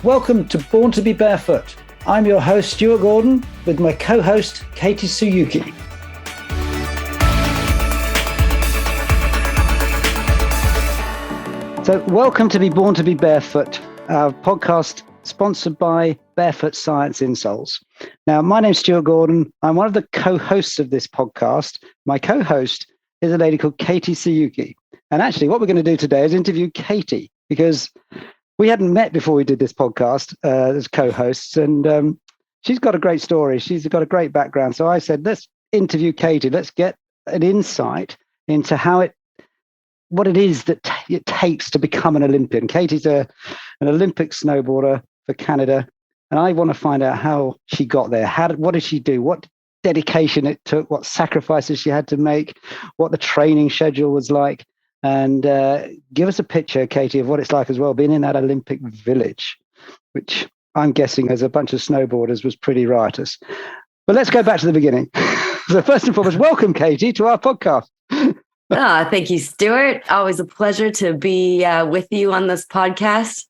Welcome to Born to be Barefoot. I'm your host, Stuart Gordon, with my co-host, Katie Tsuyuki. So welcome to be Born to be Barefoot, our podcast sponsored by Barefoot Science Insoles. Now, my name's Stuart Gordon. I'm one of the co-hosts of this podcast. My co-host is a lady called Katie Tsuyuki. And actually, what we're going to do today is interview Katie, because we hadn't met before we did this podcast as co-hosts, and she's got a great story. She's got a great background. So I said, let's interview Katie. Let's get an insight into what it is that it takes to become an Olympian. Katie's an Olympic snowboarder for Canada, and I want to find out how she got there. What did she do? What dedication it took? What sacrifices she had to make? What the training schedule was like? And give us a picture, Katie, of what it's like as well, being in that Olympic village, which I'm guessing as a bunch of snowboarders was pretty riotous. But let's go back to the beginning. So first and foremost, welcome, Katie, to our podcast. Thank you, Stuart. Always a pleasure to be with you on this podcast.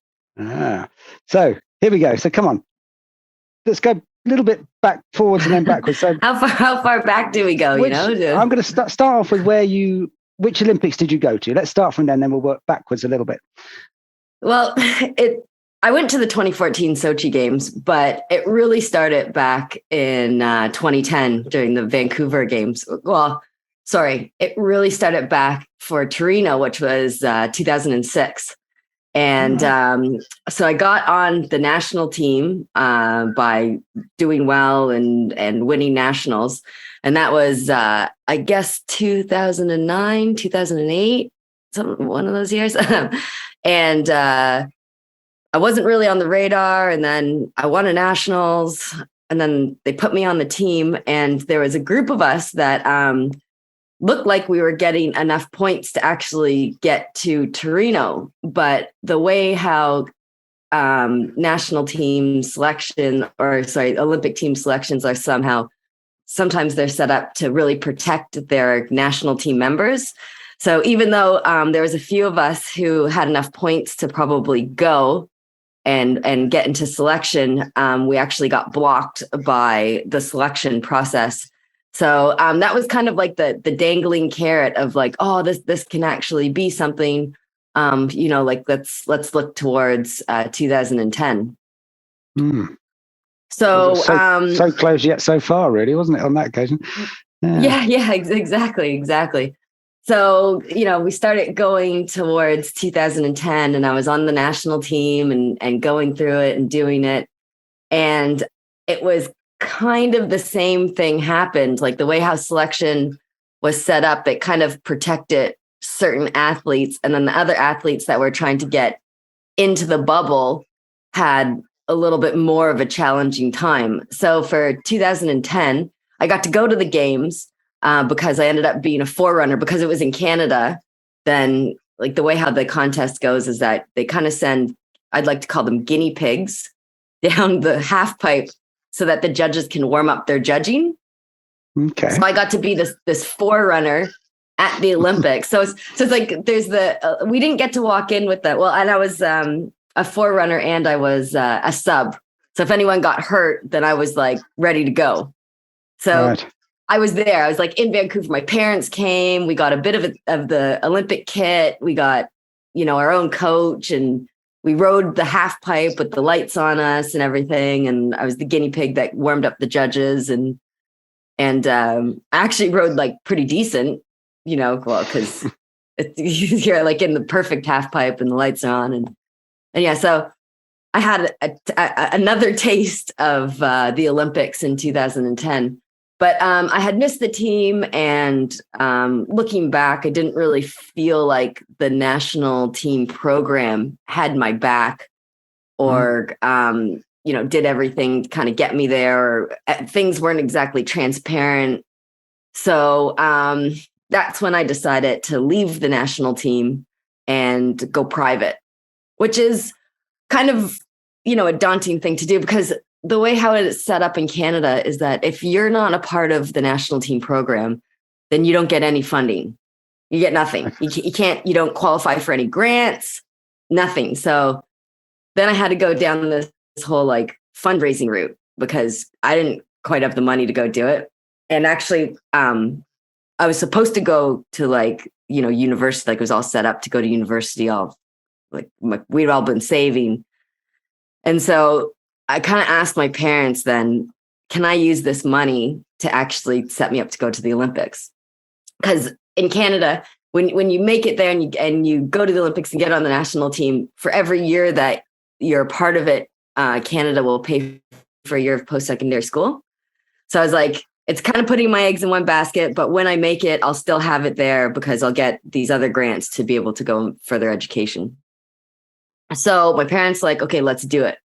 So here we go. So come on, let's go a little bit forwards and then backwards. So how far back do we go? I'm going to start off with which Olympics did you go to? Let's start from then we'll work backwards a little bit. Well, I went to the 2014 Sochi Games, but it really started back in 2010 during the Vancouver Games. Well, sorry, it really started back for Torino, which was 2006. And so I got on the national team by doing well and winning nationals. And that was, I guess, 2009, 2008, one of those years. And I wasn't really on the radar. And then I won a nationals. And then they put me on the team. And there was a group of us that looked like we were getting enough points to actually get to Torino. But the way how national team selection, Olympic team selections are sometimes they're set up to really protect their national team members. So even though there was a few of us who had enough points to probably go and get into selection, we actually got blocked by the selection process. So that was kind of like the dangling carrot of like, oh, this can actually be something, like let's look towards 2010. So so close yet so far, really, wasn't it, on that occasion? Yeah, exactly. So, we started going towards 2010 and I was on the national team and going through it and doing it. And it was kind of the same thing happened, like the way how selection was set up, it kind of protected certain athletes. And then the other athletes that were trying to get into the bubble had a little bit more of a challenging time. So for 2010, I got to go to the games because I ended up being a forerunner because it was in Canada. Then like the way how the contest goes is that they kind of send, I'd like to call them guinea pigs, down the half pipe so that the judges can warm up their judging. Okay. So I got to be this forerunner at the Olympics. So it's like there's we didn't get to walk in with that. Well, and I was a forerunner and I was a sub. So if anyone got hurt, then I was like ready to go. So right. I was there. I was like in Vancouver. My parents came. We got a bit of the Olympic kit. We got, our own coach, and we rode the half pipe with the lights on us and everything. And I was the guinea pig that warmed up the judges and I actually rode like pretty decent, because you're like in the perfect half pipe and the lights are on. And yeah, so I had another taste of the Olympics in 2010, but I had missed the team. And looking back, I didn't really feel like the national team program had my back or, did everything to kind of get me there. Or things weren't exactly transparent. So that's when I decided to leave the national team and go private, which is kind of, a daunting thing to do because the way how it is set up in Canada is that if you're not a part of the national team program, then you don't get any funding. You get nothing. You don't qualify for any grants, nothing. So then I had to go down this whole like fundraising route because I didn't quite have the money to go do it. And actually, I was supposed to go to like, university, like it was all set up to go to university, all like we'd all been saving. And so I kind of asked my parents then, can I use this money to actually set me up to go to the Olympics? Because in Canada, when you make it there and you go to the Olympics and get on the national team, for every year that you're a part of it, Canada will pay for a year of post-secondary school. So I was like, it's kind of putting my eggs in one basket, but when I make it, I'll still have it there because I'll get these other grants to be able to go further education. So my parents like, okay, let's do it.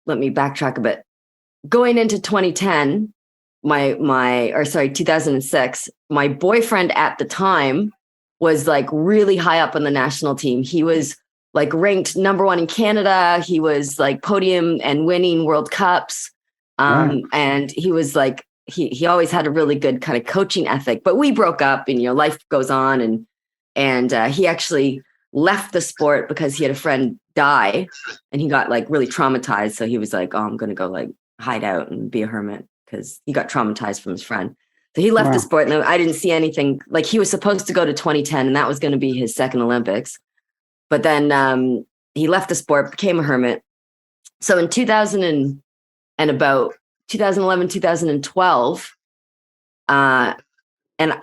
Let me backtrack a bit. Going into 2010, 2006, my boyfriend at the time was like really high up on the national team. He was like ranked number 1 in Canada. He was like podium and winning World Cups. And he was like, he always had a really good kind of coaching ethic, but we broke up and, life goes on. And he actually left the sport because he had a friend die and he got like really traumatized. So he was like, oh, I'm going to go like hide out and be a hermit because he got traumatized from his friend. So he left the sport and I didn't see anything. Like he was supposed to go to 2010 and that was going to be his second Olympics. But then he left the sport, became a hermit. So in 2011, 2012, and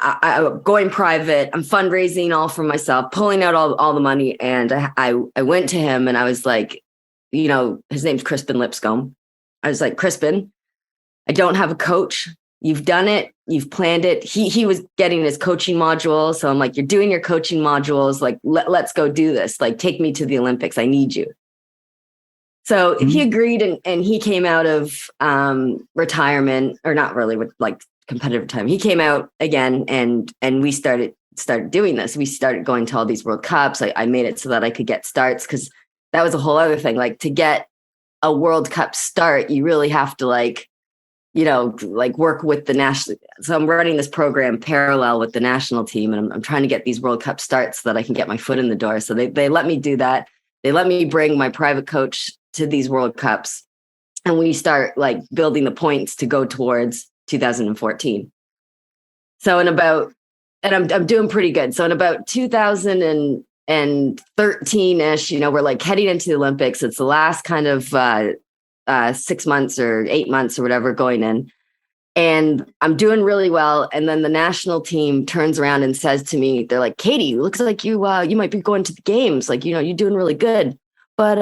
I going private, I'm fundraising all for myself, pulling out all the money. And I went to him and I was like, his name's Crispin Lipscomb. I was like, Crispin, I don't have a coach. You've done it. You've planned it. He was getting his coaching module. So I'm like, you're doing your coaching modules. Like, let's go do this. Like, take me to the Olympics. I need you. So he agreed and he came out of retirement, or not really with like competitive time. He came out again and we started doing this. We started going to all these World Cups. I made it so that I could get starts because that was a whole other thing. Like to get a World Cup start, you really have to like work with the national. So I'm running this program parallel with the national team and I'm trying to get these World Cup starts so that I can get my foot in the door. So they let me do that. They let me bring my private coach to these World Cups and we start like building the points to go towards 2014. So I'm doing pretty good. So in about 2013-ish, we're like heading into the Olympics. It's the last kind of 6 months or 8 months or whatever going in. And I'm doing really well. And then the national team turns around and says to me, they're like, Katie, it looks like you might be going to the games. Like, you're doing really good, but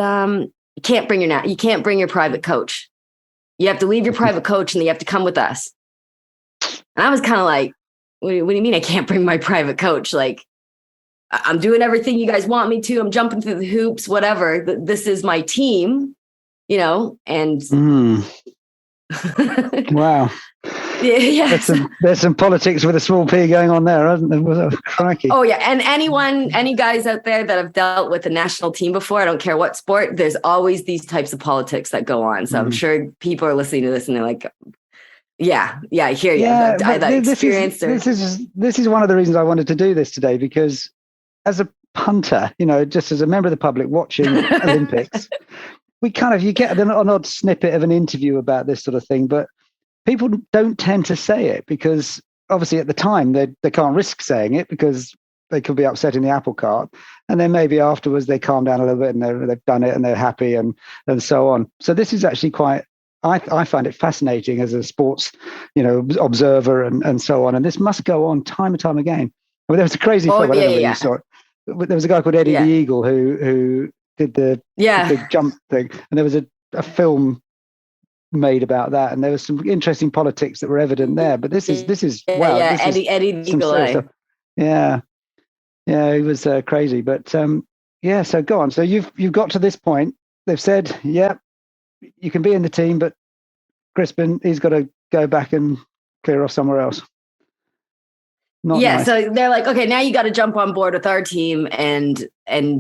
you can't bring your private coach. You have to leave your private coach and you have to come with us. And I was kind of like, what do you mean I can't bring my private coach? Like, I'm doing everything you guys want me to. I'm jumping through the hoops, whatever. This is my team, and wow. Yeah. There's some politics with a small p going on there, isn't there? Crikey. Oh yeah. And any guys out there that have dealt with the national team before, I don't care what sport, there's always these types of politics that go on. So I'm sure people are listening to this and they're like, yeah, I hear you. Yeah, This is one of the reasons I wanted to do this today, because as a punter, just as a member of the public watching Olympics, you get an odd snippet of an interview about this sort of thing, but people don't tend to say it because obviously at the time they can't risk saying it because they could be upsetting the apple cart. And then maybe afterwards they calm down a little bit and they've done it and they're happy and so on. So this is actually I find it fascinating as a sports, observer and so on. And this must go on time and time again. There was a crazy film, I don't know whether you saw it. There was a guy called Eddie the Eagle who did the big jump thing. And there was a film made about that. And there was some interesting politics that were evident there. But this is wow. Yeah, Eddie the Eagle. Yeah. Yeah, it was crazy. But so go on. So you've got to this point. They've said, you can be in the team, but Crispin, he's got to go back and clear off somewhere else. Nice. So they're like, okay, now you got to jump on board with our team and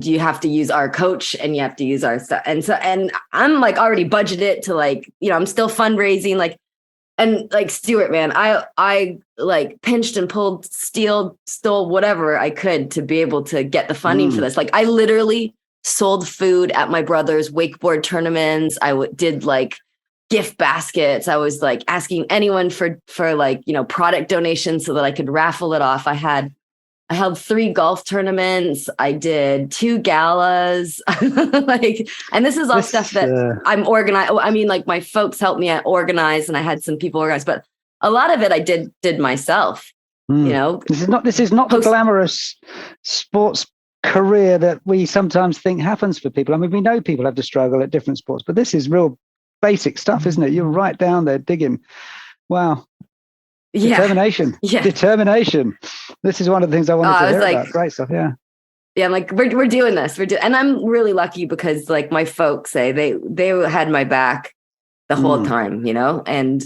you have to use our coach and you have to use our stuff. And I'm like already budgeted to like, I'm still fundraising, like, and like Stuart, man, I like pinched and pulled, stole whatever I could to be able to get the funding for this. Like I literally sold food at my brother's wakeboard tournaments. I did like gift baskets. I was like asking anyone for like, product donations so that I could raffle it off. I held 3 golf tournaments. I did 2 galas. And this is all stuff that I'm organized. I mean, like my folks helped me organize, and I had some people organize, but a lot of it I did myself. This is not the glamorous sports career that we sometimes think happens for people. I mean, we know people have to struggle at different sports, but this is real basic stuff, isn't it? You're right down there digging. Wow. Determination. Determination. This is one of the things I wanted to hear about. Great stuff. Yeah. Yeah. I'm like, we're doing this. And I'm really lucky because like my folks say they had my back the whole time, and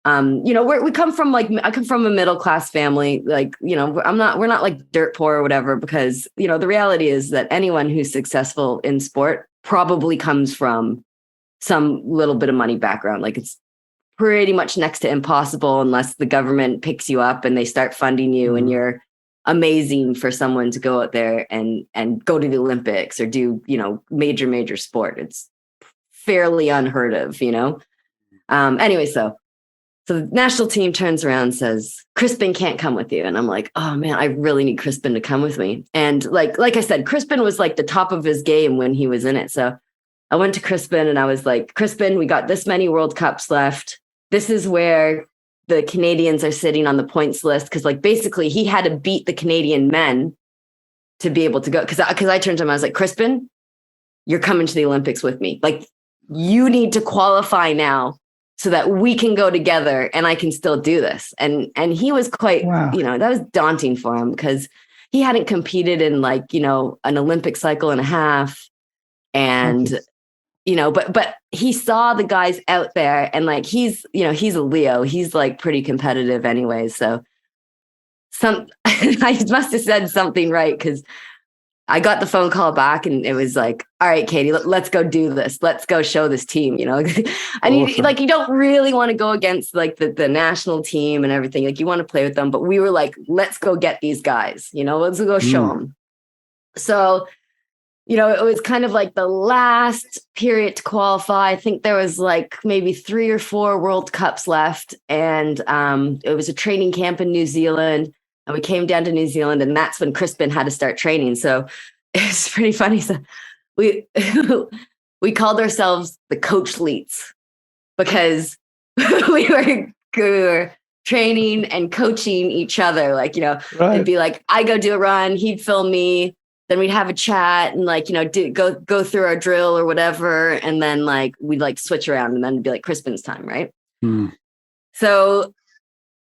we come from I come from a middle-class family. Like, we're not like dirt poor or whatever, because, the reality is that anyone who's successful in sport probably comes from some little bit of money background. Like it's pretty much next to impossible unless the government picks you up and they start funding you and you're amazing for someone to go out there and go to the Olympics or do, major sport. It's fairly unheard of, anyway, so the national team turns around and says, Crispin can't come with you. And I'm like, oh man, I really need Crispin to come with me. And like I said, Crispin was like the top of his game when he was in it. So I went to Crispin and I was like, Crispin, we got this many World Cups left. This is where the Canadians are sitting on the points list. Cause like basically he had to beat the Canadian men to be able to go. Cause I turned to him, I was like, Crispin, you're coming to the Olympics with me. Like you need to qualify now so that we can go together and I can still do this. And he was quite, wow. That was daunting for him because he hadn't competed in like, an Olympic cycle and a half. And, but he saw the guys out there and like, he's a Leo, he's like pretty competitive anyway. So I must have said something right. Cause I got the phone call back and it was like, all right, Katie, let's go do this. Let's go show this team, And Awesome. you don't really want to go against like the national team and everything. Like you want to play with them, but we were like, let's go get these guys, let's go show them. So, it was kind of like the last period to qualify. I think there was like maybe 3 or 4 World Cups left. And it was a training camp in New Zealand. And we came down to New Zealand, and that's when Crispin had to start training. So it's pretty funny. So we called ourselves the coach leets because we were training and coaching each other. Like, Right. It'd be like, I go do a run, he'd film me, then we'd have a chat and like, go through our drill or whatever. And then like, we'd like switch around and then it'd be like Crispin's time. Right. So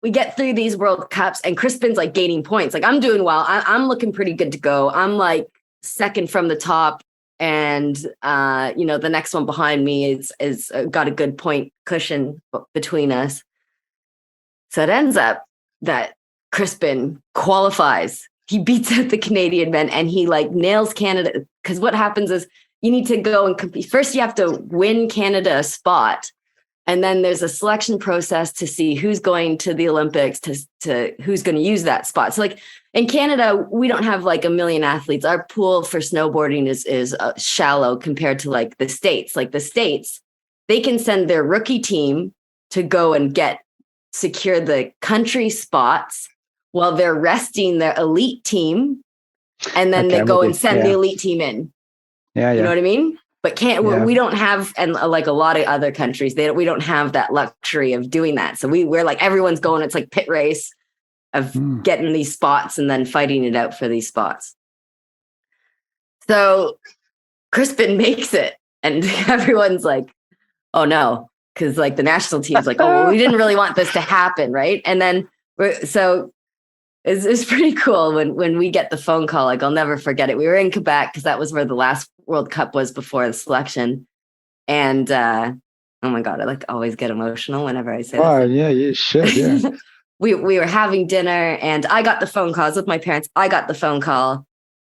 we get through these World Cups and Crispin's like gaining points. Like I'm doing well. I'm looking pretty good to go. I'm like second from the top. And, the next one behind me is got a good point cushion between us. So it ends up that Crispin qualifies. He beats out the Canadian men and he like nails Canada. Because what happens is you need to go and compete. First, you have to win Canada a spot. And then there's a selection process to see who's going to the Olympics, to who's going to use that spot. So like in Canada, we don't have like a million athletes. Our pool for snowboarding is shallow compared to like the States. Like the States, they can send their rookie team to go and secure the country spots while they're resting their elite team. And then they go and send the elite team in. Yeah. You know what I mean? But we don't have, and like a lot of other countries, we don't have that luxury of doing that. So we're like, everyone's going, it's like pit race of getting these spots and then fighting it out for these spots. So Crispin makes it and everyone's like, oh no. Cause like the national team's like, oh, well, we didn't really want this to happen. Right. And then it's pretty cool when we get the phone call. Like I'll never forget it. We were in Quebec because that was where the last World Cup was before the selection. And oh my God, I like always get emotional whenever I say that. Oh yeah, you should. Yeah. we were having dinner and I got the phone call. I was with my parents. I got the phone call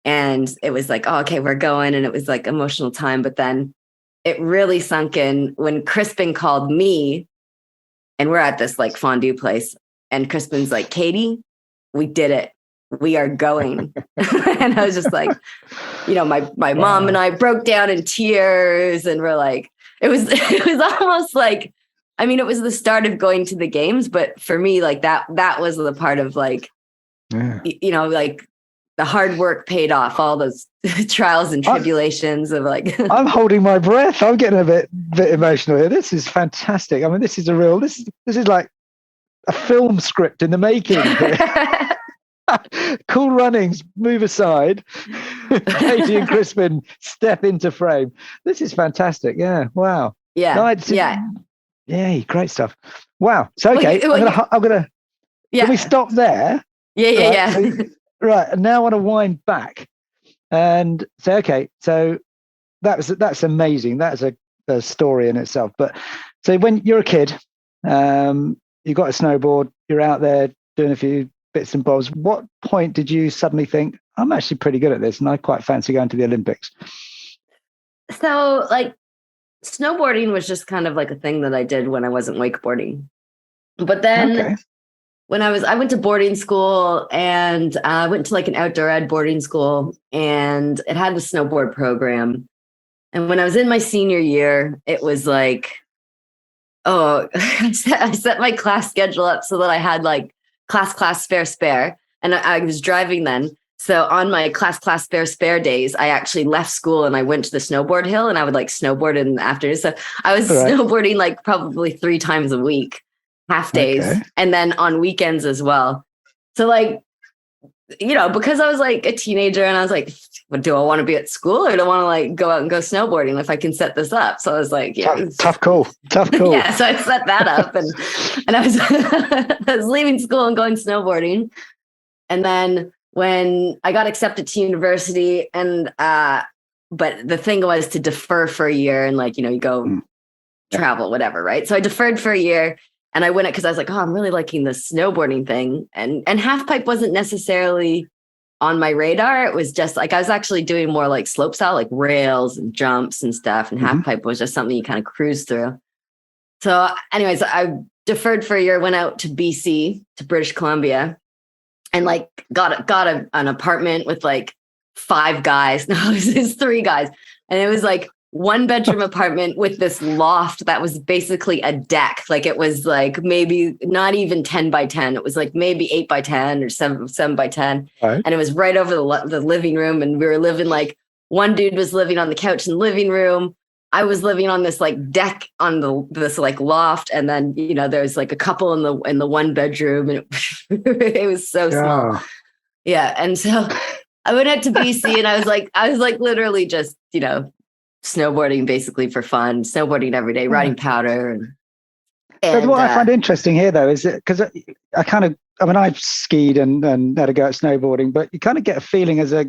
and it was like, oh, okay, we're going. And it was like emotional time. But then it really sunk in when Crispin called me and we're at this like fondue place. And Crispin's like, Katie, we did it. We are going. And I was just like, my mom and I broke down in tears, and we're like, it was almost like, I mean, it was the start of going to the games, but for me, like that was the part of like, like the hard work paid off, all those trials and tribulations of like. I'm holding my breath. I'm getting a bit emotional here. This is fantastic. I mean, this is this is like a film script in the making. Cool runnings, move aside. Katie and Crispin step into frame. This is fantastic. Yeah. Wow. Yeah. Yeah. Great stuff. Wow. So, okay. I'm gonna. Can we stop there? Yeah. Right. And now I want to wind back and say, okay, so that's amazing. That's a story in itself. But so when you're a kid, you got a snowboard, you're out there doing a few bits and bobs. What point did you suddenly think, I'm actually pretty good at this and I quite fancy going to the Olympics? So like snowboarding was just kind of like a thing that I did when I wasn't wakeboarding. But then when I went to boarding school, and I went to like an outdoor ed boarding school, and it had the snowboard program. And when I was in my senior year, it was like, I set my class schedule up so that I had like class, spare. And I was driving then. So on my class, spare days, I actually left school and I went to the snowboard hill, and I would like snowboard in the afternoon. So I was snowboarding like probably 3 times a week, half days, and then on weekends as well. So like, because I was like a teenager and I was like, do I want to be at school or do I want to like go out and go snowboarding if I can set this up? So I was like, tough call. Yeah. So I set that up and I was, I was leaving school and going snowboarding. And then when I got accepted to university, and, but the thing was to defer for a year and like, you go travel, whatever. Right. So I deferred for a year. And I went it because I was like, I'm really liking the snowboarding thing. And half pipe wasn't necessarily on my radar. It was just like, I was actually doing more like slopestyle, like rails and jumps and stuff. And half pipe was just something you kind of cruise through. So anyways, I deferred for a year, went out to BC, to British Columbia, and like got an apartment with like 5 guys. No, it was 3 guys. And it was like 1-bedroom apartment with this loft that was basically a deck. Like it was like maybe not even 10 by 10. It was like maybe 8 by 10 or 7 by 10. Right. And it was right over the living room. And we were living like, one dude was living on the couch in the living room. I was living on this like deck on this like loft. And then, there was like a couple in the 1-bedroom, and it was so small. Yeah. And so I went out to BC and I was like literally just, snowboarding basically for fun, snowboarding every day, riding powder. And what I find interesting here, though, is that because I've skied and had a go at snowboarding, but you kind of get a feeling as a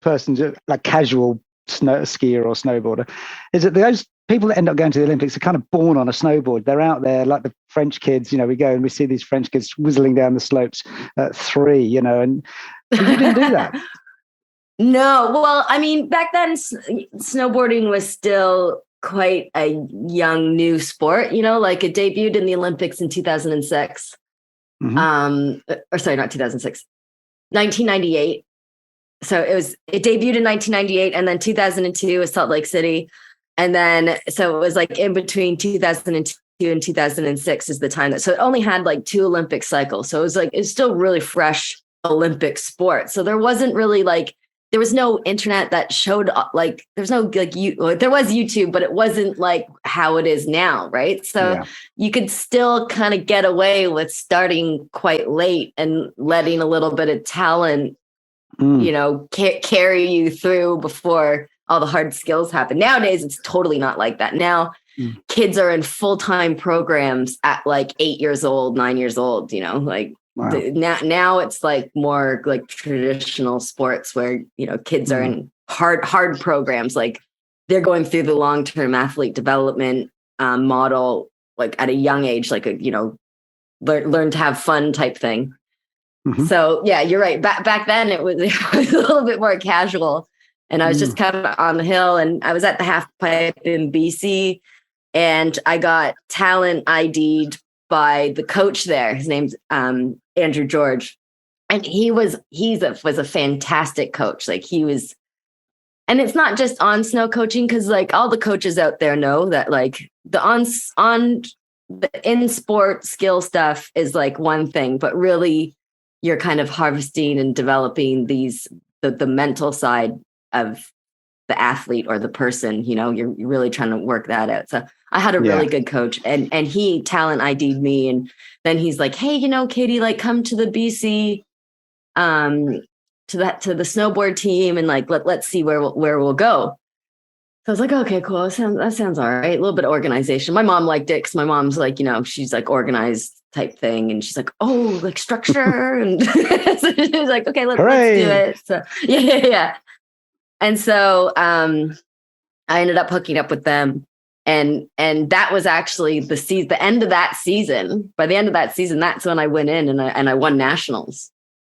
person, like casual skier or snowboarder, is that those people that end up going to the Olympics are kind of born on a snowboard. They're out there like the French kids. We go and we see these French kids whistling down the slopes at 3. And you didn't do that. No, well, I mean, back then snowboarding was still quite a young new sport, like it debuted in the Olympics in 2006. Or sorry, not 2006, 1998. So it debuted in 1998, and then 2002 was Salt Lake City. And then, so it was like in between 2002 and 2006 is the time so it only had like 2 Olympic cycles. So it's still really fresh Olympic sport. So there wasn't really like, there was no internet that showed like, there's no like there was YouTube, but it wasn't like how it is now. Right. So you could still kind of get away with starting quite late and letting a little bit of talent, carry you through before all the hard skills happen. Nowadays, it's totally not like that. Now kids are in full-time programs at like 8 years old, 9 years old, like, wow. Now it's like more like traditional sports where, kids are in hard programs. Like they're going through the long-term athlete development model, like at a young age, like learn to have fun type thing. So yeah, you're right. Back then it was a little bit more casual, and I was just kind of on the hill, and I was at the half pipe in BC, and I got talent ID'd by the coach there. His name's Andrew George. and was a fantastic coach. Like he was, and it's not just on snow coaching, because like all the coaches out there know that like the in sport skill stuff is like one thing, but really you're kind of harvesting and developing the mental side of the athlete or the person, you're really trying to work that out. So I had a really good coach, and he talent ID'd me. And then he's like, hey, Katie, like come to the BC, to the snowboard team, and like, let's see where we'll go. So I was like, okay, cool. That sounds all right. A little bit of organization. My mom liked it because my mom's like, she's like organized type thing. And she's like, oh, like structure. And so she's like, okay, let's do it. So yeah. And so I ended up hooking up with them. And that was actually the end of that season. By the end of that season, that's when I went in and I won nationals.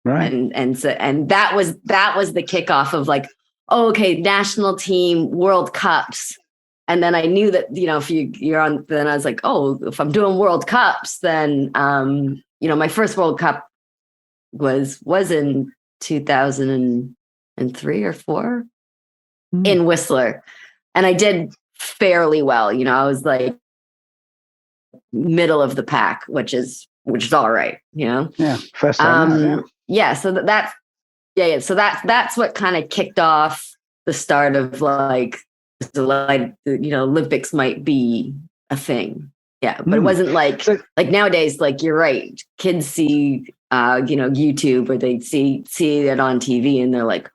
Right. And that was the kickoff of like, oh, okay, national team, World Cups. And then I knew that, if you're on, then I was like, oh, if I'm doing World Cups, then, my first World Cup was in 2003 or 4 in Whistler. And I did fairly well. I was like middle of the pack, which is all right, Yeah. First time. Yeah. So that's that's what kind of kicked off the start of like, Olympics might be a thing. Yeah. But it wasn't like nowadays, like you're right. Kids see, YouTube, or they see it on TV and they're like,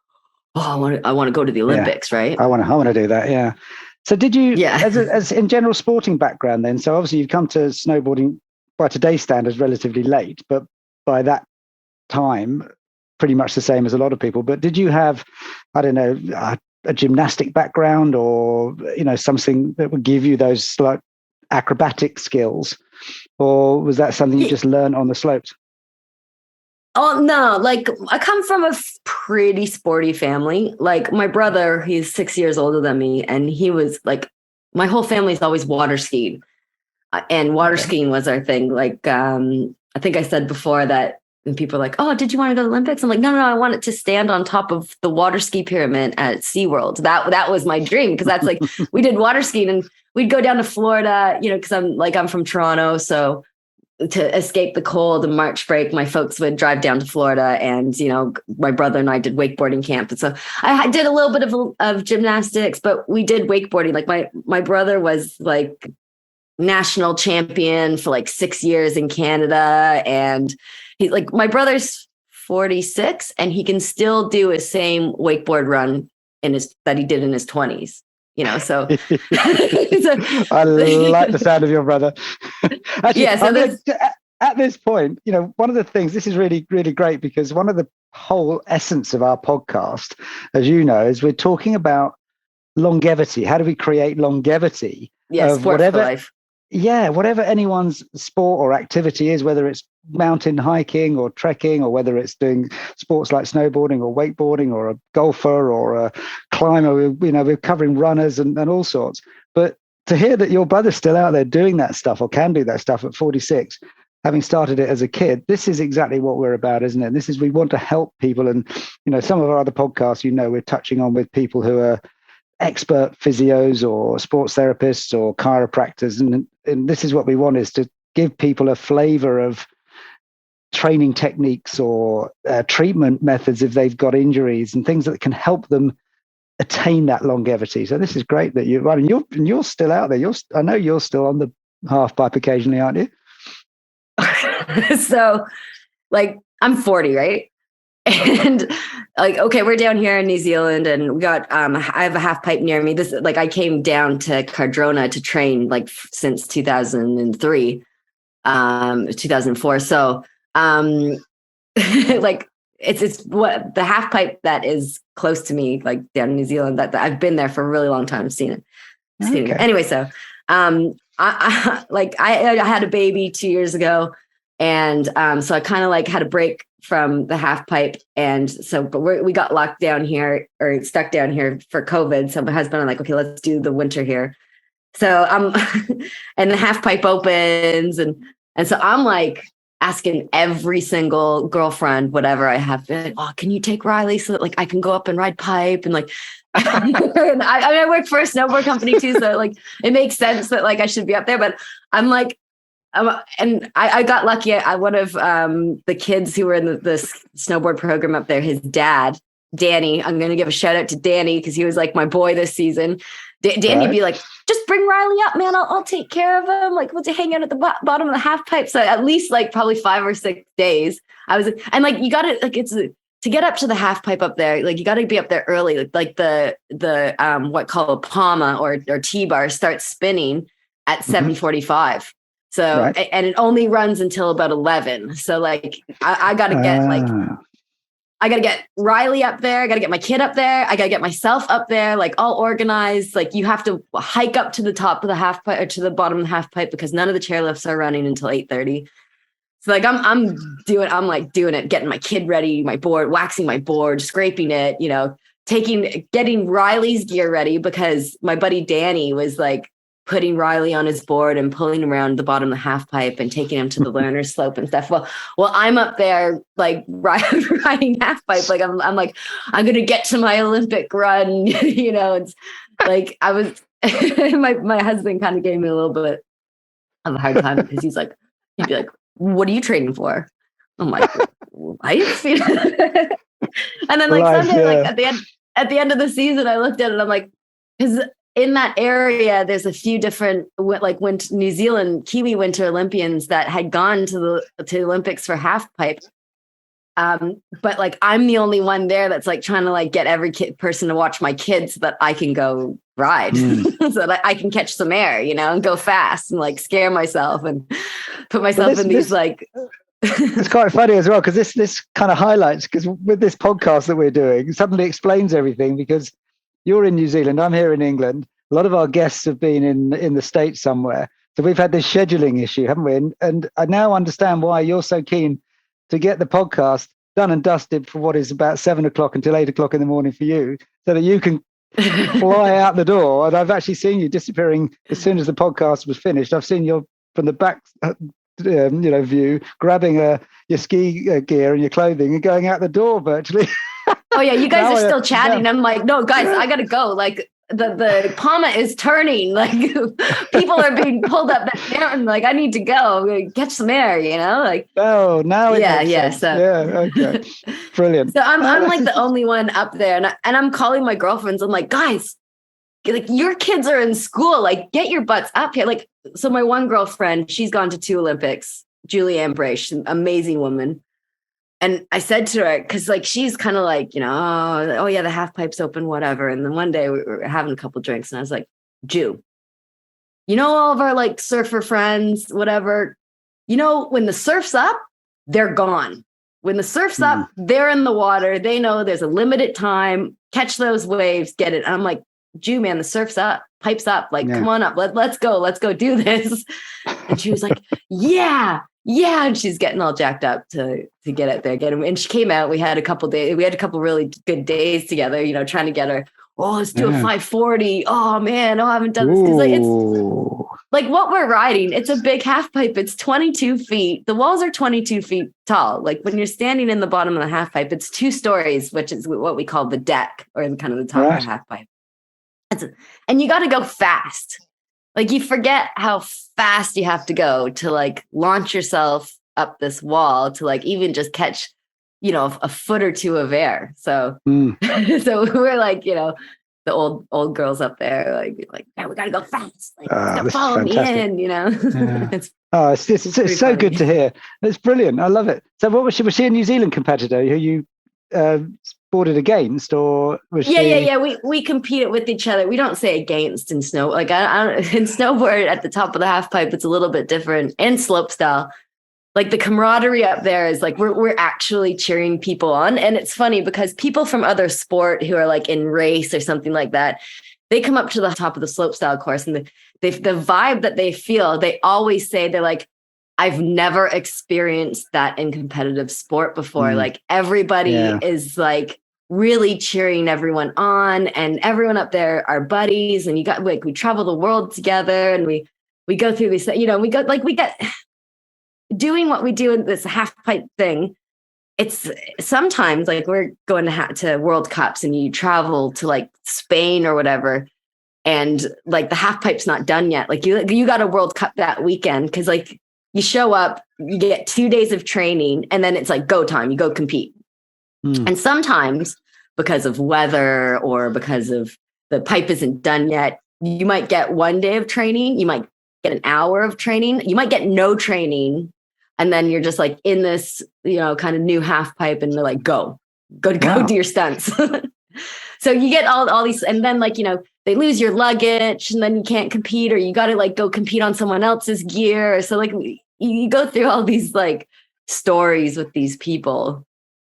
oh, I want to go to the Olympics. Right. I want to do that. Yeah. So did you, as in general sporting background then, so obviously you've come to snowboarding by today's standards relatively late, but by that time, pretty much the same as a lot of people. But did you have, I don't know, a gymnastic background, or something that would give you those like acrobatic skills, or was that something you just learned on the slopes? Oh no, like I come from a pretty sporty family. Like my brother, he's 6 years older than me, and he was like, my whole family's always water skied, and water skiing was our thing. Like I think I said before that. And people are like, oh, did you want to go to the Olympics? I'm like, no, I wanted to stand on top of the water ski pyramid at SeaWorld. That was my dream, because that's like, we did water skiing and we'd go down to Florida, because I'm from Toronto. So to escape the cold and March break, my folks would drive down to Florida, and, my brother and I did wakeboarding camp. And so I did a little bit of gymnastics, but we did wakeboarding. Like my brother was like national champion for like 6 years in Canada. And he's like, my brother's 46 and he can still do his same wakeboard run that he did in his 20s, so. I like the sound of your brother. Actually, yeah. So at this point, one of the things, this is really, really great, because one of the whole essence of our podcast, as you know, is we're talking about longevity. How do we create longevity of whatever life? Yeah, whatever anyone's sport or activity is, whether it's mountain hiking or trekking, or whether it's doing sports like snowboarding or wakeboarding, or a golfer or a climber, we're covering runners and all sorts. But to hear that your brother's still out there doing that stuff, or can do that stuff at 46, having started it as a kid, this is exactly what we're about, isn't it? We want to help people. And, some of our other podcasts, we're touching on with people who are expert physios or sports therapists or chiropractors. And this is what we want, is to give people a flavor of training techniques or treatment methods if they've got injuries, and things that can help them attain that longevity. So this is great that you're still out there. I know you're still on the half pipe occasionally, aren't you? So like I'm 40, right? And like, okay, we're down here in New Zealand, and we got, I have a half pipe near me. This, like, I came down to Cardrona to train like since 2003, 2004. So, like it's what the half pipe that is close to me, like down in New Zealand, that I've been there for a really long time, seen it. Okay. Anyway, so, I had a baby 2 years ago, and so I kind of like had a break from the half pipe. And so, but we got locked down here, or stuck down here for COVID. So my husband and I'm like, okay, let's do the winter here. So and the half pipe opens. And so I'm like asking every single girlfriend, whatever I have, like, oh, can you take Riley so that like I can go up and ride pipe and like. And I work for a snowboard company too, so like it makes sense that like I should be up there. But I'm like, and I got lucky. One of the kids who were in the snowboard program up there, his dad, Danny. I'm going to give a shout out to Danny because he was like my boy this season. Danny'd be like, just bring Riley up, man. I'll take care of him. Like, we'll hang out at the bottom of the half pipe. So at least like probably 5 or 6 days. I was, and like you got to like to get up to the half pipe up there, like you got to be up there early. Like the what called Palma or T-bar starts spinning at 7:45. So and it only runs until about 11. So like I got to get like I got to get Riley up there. I got to get my kid up there. I got to get myself up there, like all organized. Like you have to hike up to the top of the half pipe or to the bottom of the half pipe because none of the chairlifts are running until 8:30. So like I'm doing it, getting my kid ready, my board, waxing my board, scraping it, you know, getting Riley's gear ready because my buddy Danny was like putting Riley on his board and pulling him around the bottom of the half pipe and taking him to the learner slope and stuff. Well, I'm up there like riding half pipe. Like I'm like, I'm going to get to my Olympic run, you know, it's like I was, my husband kind of gave me a little bit of a hard time because he'd be like, what are you training for? I'm like, life. And then like life, Sunday, like at the end of the season, I looked at it and I'm like, because in that area, there's a few different like New Zealand Kiwi Winter Olympians that had gone to the Olympics for half pipe. But like I'm the only one there that's like trying to like get every person to watch my kids so that I can go ride so that I can catch some air, you know, and go fast and like scare myself and put myself in these like. It's quite funny as well because this kind of highlights because with this podcast that we're doing, it suddenly explains everything because you're in New Zealand, I'm here in England. A lot of our guests have been in the States somewhere, so we've had this scheduling issue, haven't we? And I now understand why you're so keen to get the podcast done and dusted for what is about 7 o'clock until 8 o'clock in the morning for you, so that you can fly out the door. And I've actually seen you disappearing as soon as the podcast was finished. I've seen you from the back, view, grabbing your ski gear and your clothing and going out the door virtually. Oh yeah, you guys are still chatting. Yeah. I'm like, no, guys, I gotta go. Like the Palma is turning. Like people are being pulled up that mountain. Like I need to go catch some air. You know, like oh now yeah. So yeah, okay, brilliant. So I'm like the only one up there, and I'm calling my girlfriends. I'm like, guys, like your kids are in school. Like get your butts up here. Like so, my one girlfriend, she's gone to 2 Olympics. Julianne Bray, she's an amazing woman. And I said to her, because like she's kind of like, you know, oh yeah, the half pipe's open, whatever. And then one day we were having a couple drinks, and I was like, Jew, you know, all of our like surfer friends, whatever, you know, when the surf's up, they're gone. When the surf's up, they're in the water. They know there's a limited time. Catch those waves, get it. And I'm like, Jew, man, the surf's up, pipe's up. Like, come on up, let's go do this. And she was like, yeah. And she's getting all jacked up to get out there, and she came out. We had a couple really good days together, you know, trying to get her. Oh, let's do a 540. Oh man, I haven't done this because like it's like what we're riding. It's a big half pipe. It's 22 feet. The walls are 22 feet tall. Like when you're standing in the bottom of the half pipe, it's 2 stories, which is what we call the deck or kind of the top of the half pipe. And you got to go fast. Like you forget how fast you have to go to like launch yourself up this wall to like even just catch, you know, a foot or two of air. So, so we're like, you know, the old girls up there, like, yeah, we got to go fast. Like, follow me in, you know. Yeah. It's so good to hear. It's brilliant. I love it. So, was she a New Zealand competitor who you boarded against, or was she? Yeah. We compete with each other. We don't say against in snow. Like I in snowboard at the top of the half pipe, it's a little bit different. And slope style, like the camaraderie up there is like we're actually cheering people on. And it's funny because people from other sport who are like in race or something like that, they come up to the top of the slope style course, and the vibe that they feel, they always say they're like, I've never experienced that in competitive sport before. Like everybody is like really cheering everyone on, and everyone up there are buddies, and we travel the world together, and we go through this, you know, we get doing what we do in this half pipe thing, it's sometimes like we're going to World Cups and you travel to like Spain or whatever, and like the half pipe's not done yet. Like you got a World Cup that weekend because like you show up, you get 2 days of training, and then it's like go time. You go compete. And sometimes because of weather or because of the pipe isn't done yet, you might get 1 day of training. You might get an hour of training. You might get no training. And then you're just like in this, kind of new half pipe, and they're like, go do your stunts. So you get all these, and then like, they lose your luggage and then you can't compete, or you got to like go compete on someone else's gear. So like you go through all these like stories with these people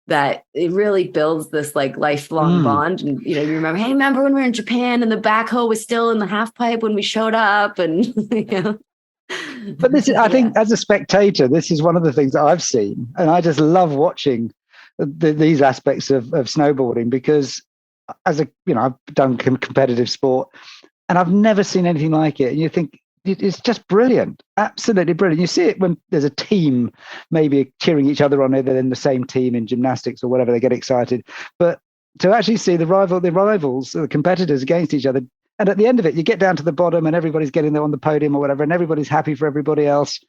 that it really builds this like lifelong bond. And, you remember when we were in Japan and the backhoe was still in the half pipe when we showed up, and, But this is, I think as a spectator, this is one of the things that I've seen. And I just love watching these aspects of snowboarding, because I've done competitive sport and I've never seen anything like it. And you think it's just brilliant, absolutely brilliant. You see it when there's a team maybe cheering each other on, they're in the same team in gymnastics or whatever, they get excited. But to actually see the rivals, the competitors against each other, and at the end of it, you get down to the bottom and everybody's getting there on the podium or whatever, and everybody's happy for everybody else.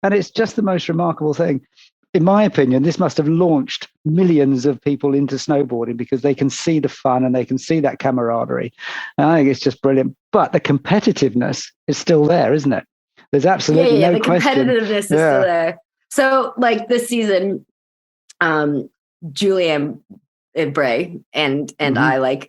And it's just the most remarkable thing. In my opinion, this must have launched millions of people into snowboarding, because they can see the fun and they can see that camaraderie. And I think it's just brilliant. But the competitiveness is still there, isn't it? There's absolutely no question. The competitiveness is still there. So like this season, Julianne Bray and I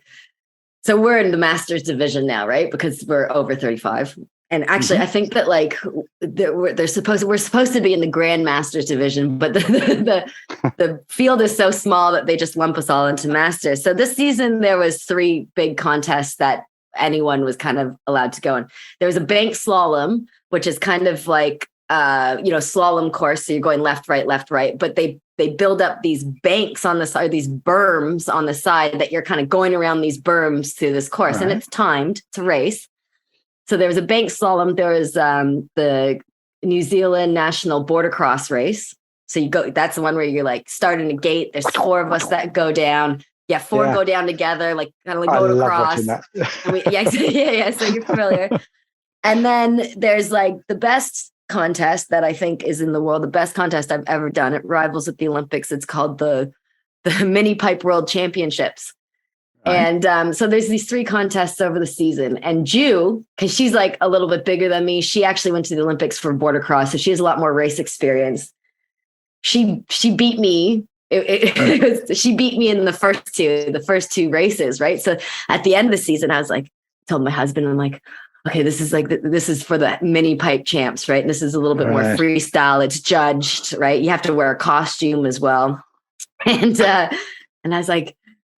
so we're in the Masters division now, right? Because we're over 35. And actually, I think that like we're supposed to be in the Grand Masters division, but the field is so small that they just lump us all into Masters. So this season there was 3 big contests that anyone was kind of allowed to go in. There was a bank slalom, which is kind of like slalom course, so you're going left, right, but they build up these banks on the side, these berms on the side, that you're kind of going around these berms through this course, and it's timed to race. So there was a bank slalom. There was the New Zealand National Border Cross race. So you go, that's the one where you're like starting a gate. There's 4 of us that go down. Yeah, 4 go down together, like kind of like go across. So you're familiar. And then there's like the best contest that I think is in the world, the best contest I've ever done. It rivals with the Olympics. It's called the Mini Pipe World Championships. Right. And so there's these 3 contests over the season. And Ju, because she's like a little bit bigger than me, she actually went to the Olympics for border cross, so she has a lot more race experience. She beat me. She beat me in the first two races, right? So at the end of the season, I was like, told my husband, I'm like, okay, this is for the mini pipe champs, right? And this is a little bit more freestyle. It's judged, right? You have to wear a costume as well. And I was like,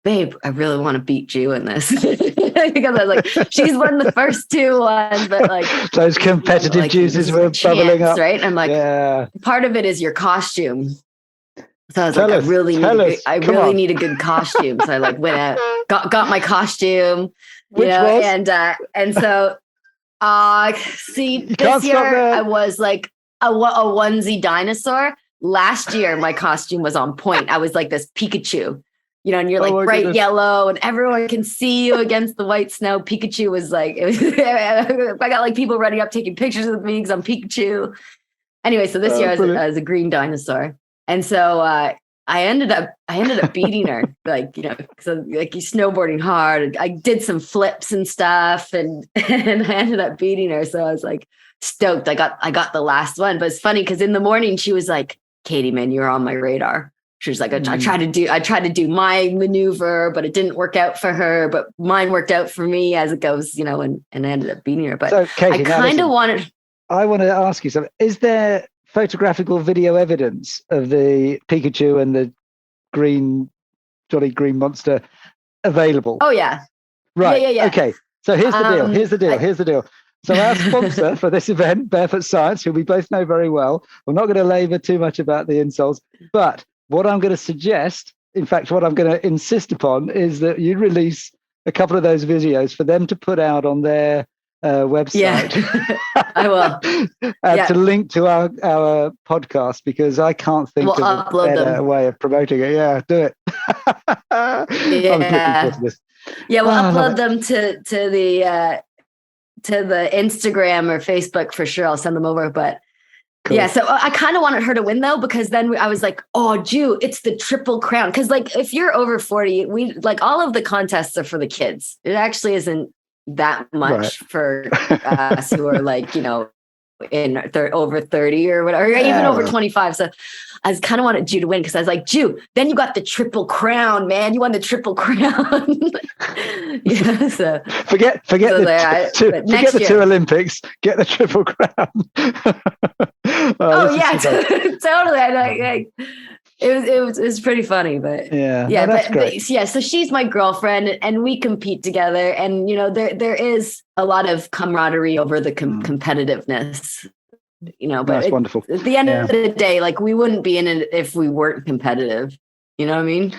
babe, I really want to beat you in this. Because I was like, she's won the first 2 ones, but like those competitive juices were bubbling up, right? I'm like, part of it is your costume. So I was like, I really need a good costume. So I like went out, got my costume, and so this year I was like a onesie dinosaur. Last year my costume was on point. I was like this Pikachu. And you're like bright yellow and everyone can see you against the white snow. Pikachu was like, I got like people running up taking pictures of me because I'm Pikachu. Anyway, so this year I was a green dinosaur. And so I ended up beating her, so like he's snowboarding hard. I did some flips and stuff and I ended up beating her. So I was like stoked. I got the last one, but it's funny because in the morning she was like, Katie, man, you're on my radar. She was like, I tried to do my maneuver, but it didn't work out for her. But mine worked out for me as it goes, and I ended up beating her. But so, Katie, I want to ask you something. Is there photographical video evidence of the Pikachu and the Jolly Green Monster available? Oh yeah. Right. Yeah. Okay. So here's the deal. So our sponsor for this event, Barefoot Science, who we both know very well, we're not going to labor too much about the insoles, but what I'm going to suggest, in fact, what I'm going to insist upon is that you release a couple of those videos for them to put out on their website. Yeah, I will. To link to our podcast, because I can't think of a better way of promoting it. Yeah, do it. I was looking forward to this. Yeah, we'll upload them to the Instagram or Facebook for sure. I'll send them over. But cool. Yeah, so I kind of wanted her to win though, because then I was like, oh, Jew, it's the Triple Crown. Because like if you're over 40, we like all of the contests are for the kids. It actually isn't that much for us who are like, you know, in over 30 or whatever, or even over 25. So I kind of wanted Jew to win, because I was like, Jew, then you got the Triple Crown, man. You won the Triple Crown. Yeah, so forget the two Olympics, get the Triple Crown. Yeah, totally. I it was pretty funny, but but yeah. So she's my girlfriend, and we compete together, and you know there is a lot of camaraderie over the competitiveness, you know. But that's wonderful. At the end of the day, like we wouldn't be in it if we weren't competitive. You know what I mean?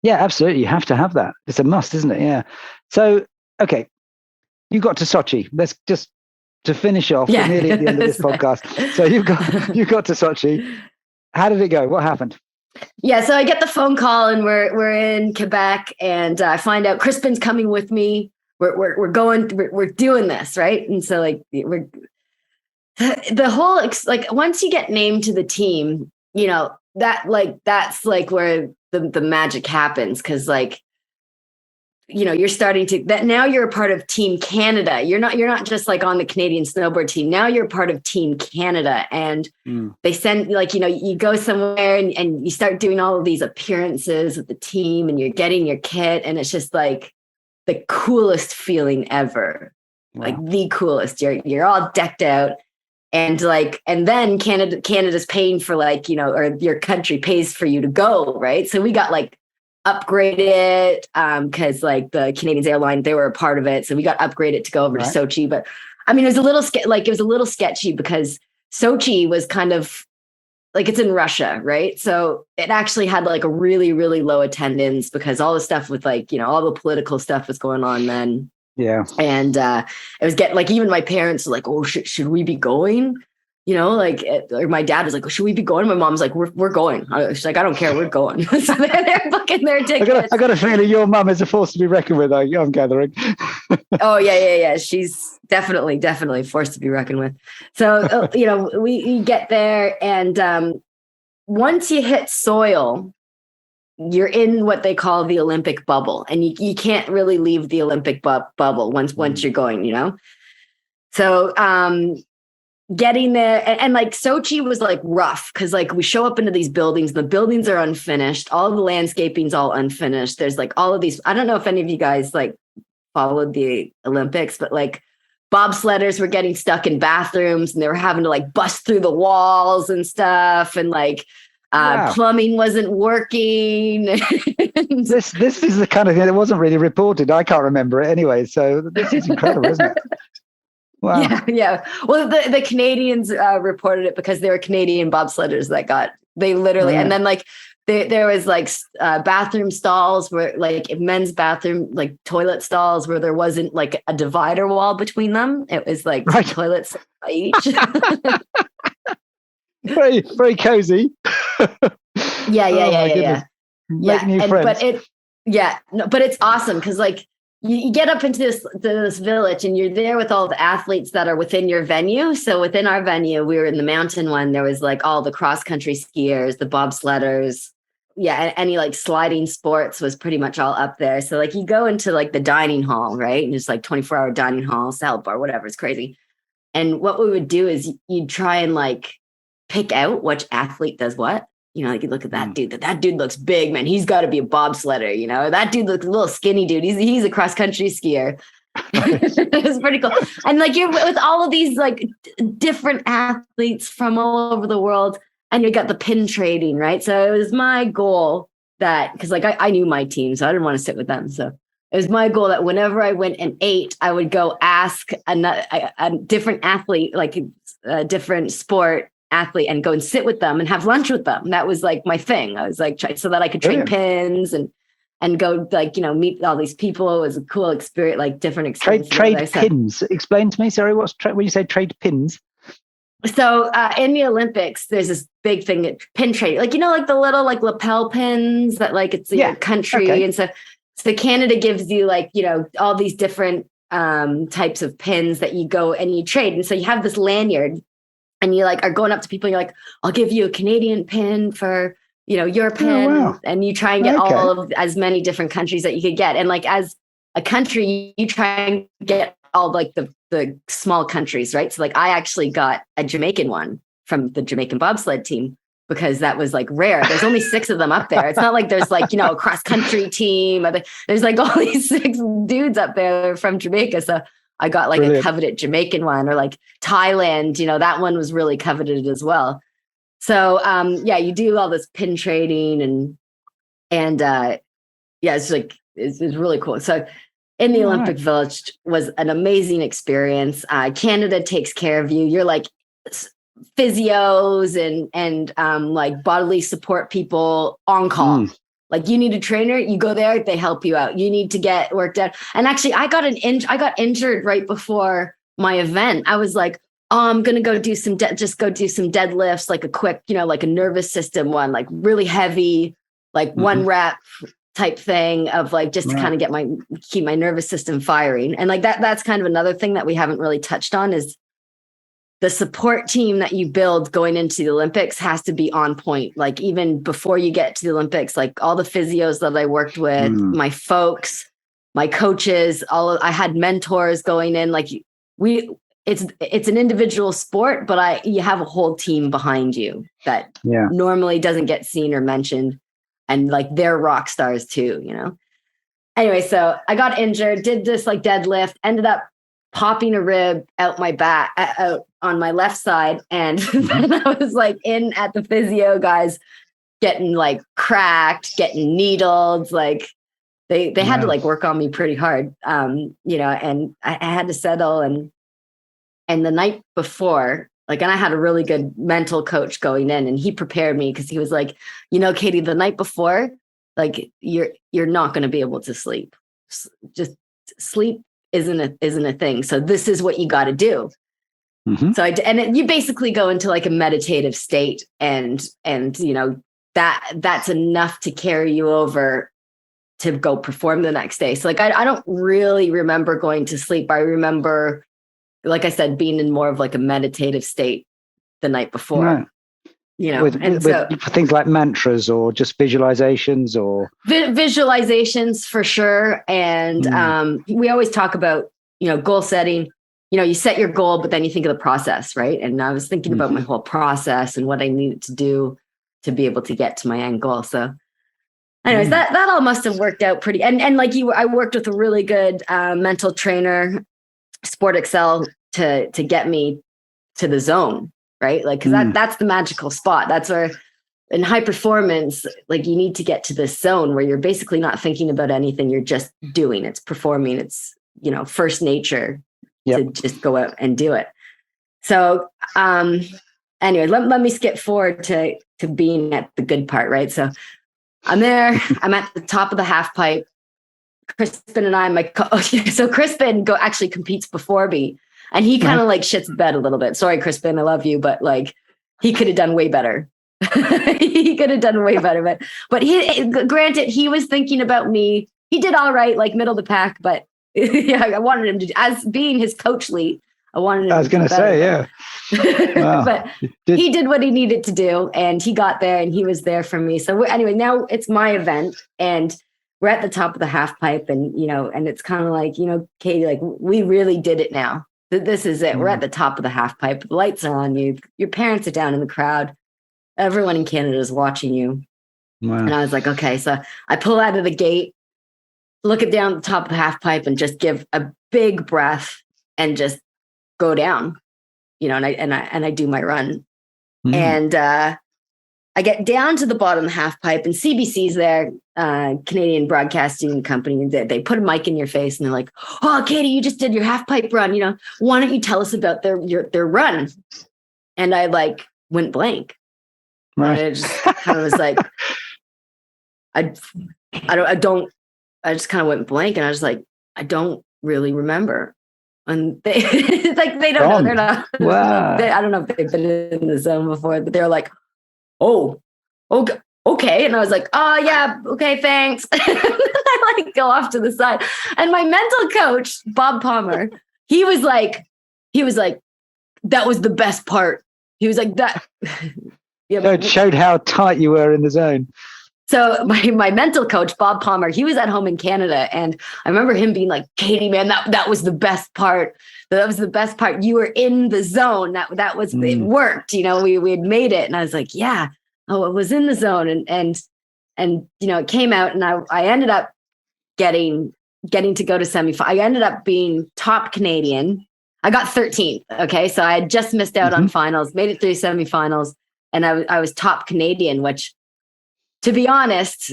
Yeah, absolutely. You have to have that. It's a must, isn't it? Yeah. So okay, you got to Sochi. Let's just to finish off. We're nearly at the end of this podcast. So you got to Sochi. How did it go? What happened? Yeah, so I get the phone call, and we're in Quebec, and I find out Crispin's coming with me. We're doing this, right? And so like we're the whole like once you get named to the team, you know that's like where the magic happens, because like you know you're starting to that now you're a part of Team Canada. You're not just like on the Canadian snowboard team. Now you're part of Team Canada, and they send like you know you go somewhere and you start doing all of these appearances with the team, and you're getting your kit, and it's just like the coolest feeling ever. Wow. Like the coolest. You're all decked out, and then Canada's paying for like you know, or your country pays for you to go, right? So we got like upgraded because like the Canadian airline, they were a part of it, so we got upgraded to go over to Sochi. But I mean it was a little sketchy because Sochi was kind of like it's in Russia, right? So it actually had like a really, really low attendance because all the stuff with like, you know, all the political stuff was going on then. Yeah. And it was getting like, even my parents were like, oh, should we be going? You know, like, or my dad was like, oh, should we be going? My mom's like, we're going. She's like, I don't care. We're going. So they're booking their tickets. I got a feeling your mum is a force to be reckoned with, I'm gathering. Oh, yeah. She's definitely a force to be reckoned with. So, you know, we get there, and once you hit soil, you're in what they call the Olympic bubble, and you can't really leave the Olympic bubble once you're going, you know? So, getting there and like Sochi was like rough because like we show up into these buildings, the buildings are unfinished, all the landscaping's all unfinished. There's like all of these, I don't know if any of you guys like followed the Olympics, but like bobsledders were getting stuck in bathrooms and they were having to like bust through the walls and stuff, and like plumbing wasn't working. This is the kind of thing that wasn't really reported. I can't remember it anyway, so this is incredible, isn't it? Wow. Yeah. Well, the Canadians reported it because they were Canadian bobsledders they literally, and then like there was like bathroom stalls where like men's bathroom, like toilet stalls where there wasn't like a divider wall between them. It was like toilets each. Very, very cozy. Yeah. Make new friends. But it's awesome because like you get up into this village and you're there with all the athletes that are within your venue. So within our venue, we were in the mountain one. There was like all the cross country skiers, the bobsledders. Yeah. Any like sliding sports was pretty much all up there. So like you go into like the dining hall, right? And it's like 24-hour dining hall, salad bar, whatever. It's crazy. And what we would do is you'd try and like pick out which athlete does what. You know, like you look at that dude, that dude looks big, man. He's got to be a bobsledder, you know. That dude looks a little skinny dude. He's a cross country skier. It's pretty cool. And like you're with all of these like different athletes from all over the world, and you got the pin trading, right? So it was my goal that, because like I knew my team, so I didn't want to sit with them. So it was my goal that whenever I went and ate, I would go ask a different athlete, like a different sport athlete, and go and sit with them and have lunch with them. That was like my thing. I was like, so that I could trade pins and and go like, meet all these people. It was a cool experience, like different experiences. Trade pins. Explain to me, sorry, when you say trade pins? So in the Olympics, there's this big thing that pin trade, like, like the little like lapel pins that like it's your country. Okay. And so Canada gives you like, all these different types of pins that you go and you trade. And so you have this lanyard and you like are going up to people and you're like, I'll give you a Canadian pin for, your pin. Oh, wow. And you try and get all of as many different countries that you could get. And like as a country, you try and get all like the small countries, right? So like I actually got a Jamaican one from the Jamaican bobsled team because that was like rare. There's only 6 of them up there. It's not like there's like, a cross country team. There's like all these 6 dudes up there from Jamaica. So I got like a coveted Jamaican one, or like Thailand, that one was really coveted as well. So you do all this pin trading and it's like, it's really cool. So in the Olympic Village was an amazing experience. Canada takes care of you. You're like physios and like bodily support people on call. Like you need a trainer, you go there, they help you out. You need to get worked out. And actually, I got injured right before my event. I was like, I'm gonna go do some deadlifts, like a quick, like a nervous system one, like really heavy, like 1 rep type thing of like just to kind of keep my nervous system firing. And like that's kind of another thing that we haven't really touched on is the support team that you build going into the Olympics has to be on point. Like even before you get to the Olympics, like all the physios that I worked with, my folks, my coaches, I had mentors going in. Like it's an individual sport, but you have a whole team behind you that normally doesn't get seen or mentioned. And like they're rock stars too, Anyway, so I got injured, did this like deadlift, ended up popping a rib out my back, out on my left side. And then I was like in at the physio guys getting like cracked, getting needled. Like they had to like work on me pretty hard, and I had to settle. And the night before, like, and I had a really good mental coach going in and he prepared me because he was like, Katie, the night before, like you're not going to be able to sleep. Just sleep isn't a thing. So this is what you got to do. So you basically go into like a meditative state and that's enough to carry you over to go perform the next day. So like, I don't really remember going to sleep. I remember, like I said, being in more of like a meditative state the night before, with things like mantras or just visualizations or visualizations for sure. And we always talk about, goal setting, you set your goal, but then you think of the process, right? And I was thinking about my whole process and what I needed to do to be able to get to my end goal. So anyways, that all must have worked out pretty. And like I worked with a really good mental trainer, Sport Excel, to get me to the zone, right? Like, because that's the magical spot. That's where in high performance, like you need to get to this zone where you're basically not thinking about anything. You're just doing, it's performing. It's, first nature to just go out and do it. So anyway, let me skip forward to being at the good part, right? So I'm there, I'm at the top of the half pipe. Crispin and I, so Crispin actually competes before me, and he kind of like shits the bed a little bit. Sorry, Crispin, I love you, but like he could have done way better. He could have done way better, but granted, he was thinking about me. He did all right, like middle of the pack, but I wanted him to, as being his coach lead, I was going to say, Wow. But he did what he needed to do, and he got there, and he was there for me. So anyway, now it's my event, and we're at the top of the half pipe, and and it's kind of like, Katie, like we really did it now. This is it. We're at the top of the half pipe. The lights are on you. Your parents are down in the crowd. Everyone in Canada is watching you. Wow. And I was like, okay. So I pull out of the gate, look it down the top of the half pipe, and just give a big breath and just go down, and I do my run. And I get down to the bottom of the half pipe, and CBC's there, Canadian Broadcasting Company. They put a mic in your face and they're like, "Oh, Katie, you just did your half pipe run. Why don't you tell us about their run?" And I like went blank. Right. I just kind of was like, I just kind of went blank, and I was like, I don't really remember. And they like, they don't know. They're not, Wow. I don't know if they've been in the zone before, but they're like, oh, okay. And I was like, oh yeah, okay, thanks. And I like go off to the side. And my mental coach, Bob Palmer, he was like, that was the best part. He was like, that. Yeah, so it showed how tight you were in the zone. So my mental coach, Bob Palmer, he was at home in Canada. And I remember him being like, Katie, man, that was the best part. That was the best part. You were in the zone. That was, it worked. You know, we had made it. And I was like, yeah, oh, it was in the zone. And you know, it came out, and I ended up getting to go to semifinal. I ended up being top Canadian. I got 13th. Okay. So I had just missed out on finals, made it through semifinals. And I was top Canadian, which, to be honest,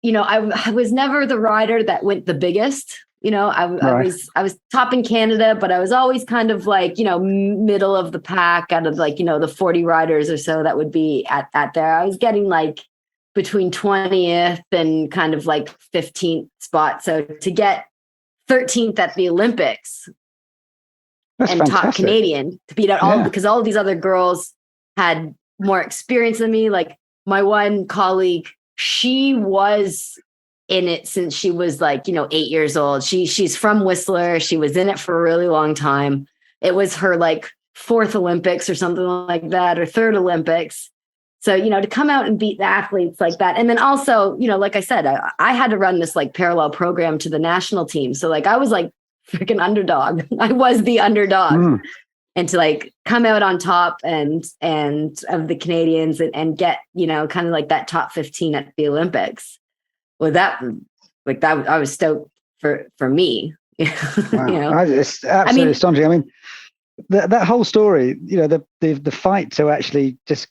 you know, I was never the rider that went the biggest. You know, I was top in Canada, but I was always kind of like, you know, middle of the pack out of like, you know, the 40 riders or so that would be at there. I was getting like between 20th and kind of like 15th spot. So to get 13th at the Olympics, that's and fantastic. Top Canadian, to beat out all, because all of these other girls had more experience than me. Like my one colleague, she was in it since she was like, you know, 8 years old. She's from Whistler. She was in it for a really long time. It was her like 4th Olympics or something like that, or 3rd Olympics. So, you know, to come out and beat the athletes like that. And then also, you know, like I said, I had to run this like parallel program to the national team. So like, I was like freaking underdog. I was the underdog. And to like come out on top and of the Canadians and get, you know, kind of like that top 15 at the Olympics. Well, that I was stoked for me. Wow. You know? It's absolutely astonishing. I mean, that whole story, you know, the fight to actually just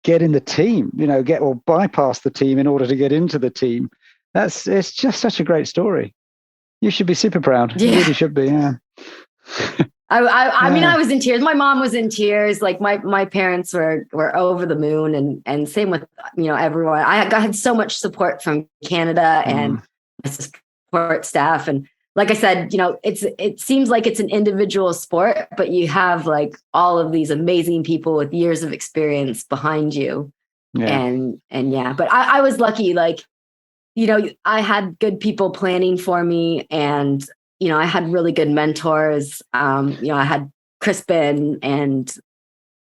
get in the team, you know, get or bypass the team in order to get into the team. It's just such a great story. You should be super proud. Yeah. You really should be. Yeah. I mean, I was in tears. My mom was in tears. Like my parents were over the moon, and same with, you know, everyone. I had so much support from Canada and support staff. And like I said, you know, it seems like it's an individual sport, but you have like all of these amazing people with years of experience behind you. Yeah. And yeah, but I was lucky. Like, you know, I had good people planning for me, and you know, I had really good mentors. You know, I had Crispin and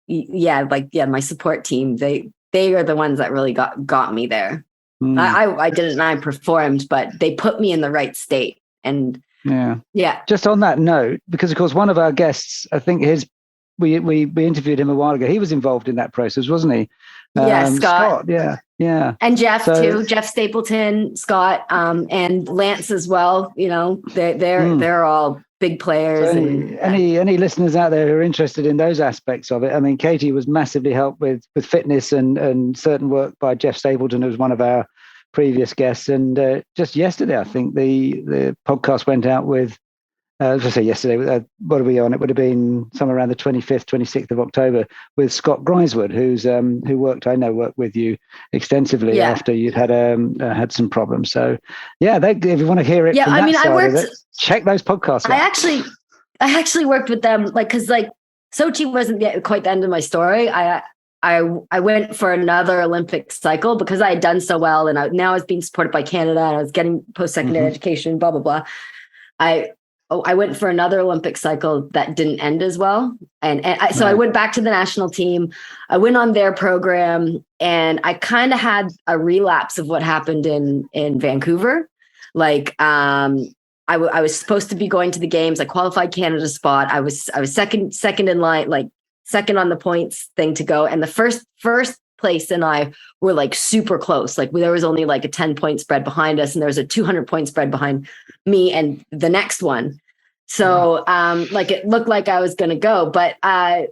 my support team. They are the ones that really got me there. I did it and I performed, but they put me in the right state. And yeah. Just on that note, because of course one of our guests, I think we interviewed him a while ago. He was involved in that process, wasn't he? Scott. Yeah. And Jeff too, Jeff Stapleton, Scott, and Lance as well. You know, they're all big players. So and any listeners out there who are interested in those aspects of it, I mean, Katie was massively helped with fitness and certain work by Jeff Stapleton, who was one of our previous guests. And just yesterday, I think the podcast went out with, as I say yesterday, what are we on? It would have been somewhere around the 25th, 26th of October with Scott Griswood, who worked with you extensively after you'd had some problems. So yeah, if you want to hear it, check those podcasts out. I actually worked with them, like, because like Sochi wasn't quite the end of my story. I went for another Olympic cycle because I had done so well, and now I was being supported by Canada, and I was getting post-secondary education, blah blah blah. I went for another Olympic cycle that didn't end as well. So I went back to the national team. I went on their program, and I kind of had a relapse of what happened in Vancouver. Like, I was supposed to be going to the games. I qualified Canada spot. I was second in line, like second on the points thing to go. And the first place and I were like super close. Like there was only like a 10-point spread behind us, and there was a 200-point spread behind me and the next one. So like it looked like I was going to go, but one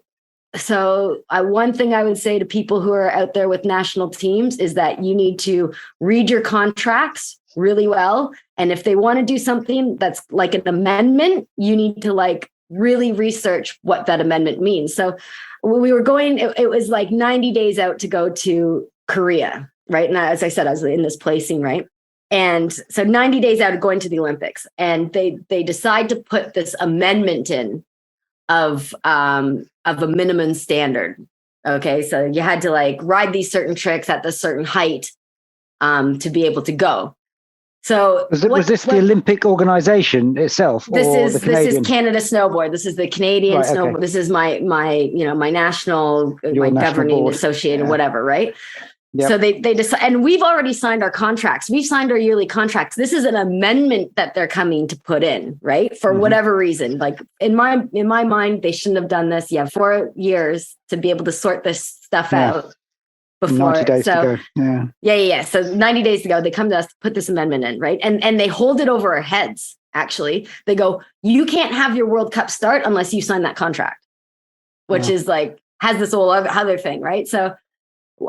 thing I would say to people who are out there with national teams is that you need to read your contracts really well. And if they want to do something that's like an amendment, you need to like really research what that amendment means. So when we were going, it was like 90 days out to go to Korea, right? And as I said, I was in this placing, right? And so 90 days out of going to the Olympics, and they decide to put this amendment in of a minimum standard. Okay, so you had to like ride these certain tricks at this certain height to be able to go. So was this the Olympic organization itself? This is Canada Snowboard. This is the Canadian Snowboard. Okay. This is my national, my governing board. Associated, whatever, right? Yep. So they decide, and we've already signed our contracts. We've signed our yearly contracts. This is an amendment that they're coming to put in, right? For whatever reason. Like in my mind, they shouldn't have done this. You have 4 years to be able to sort this stuff out before. 90 days to go. Yeah. So 90 days ago, they come to us to put this amendment in, right? And they hold it over our heads, actually. They go, you can't have your World Cup start unless you sign that contract, which is like, has this whole other thing, right? So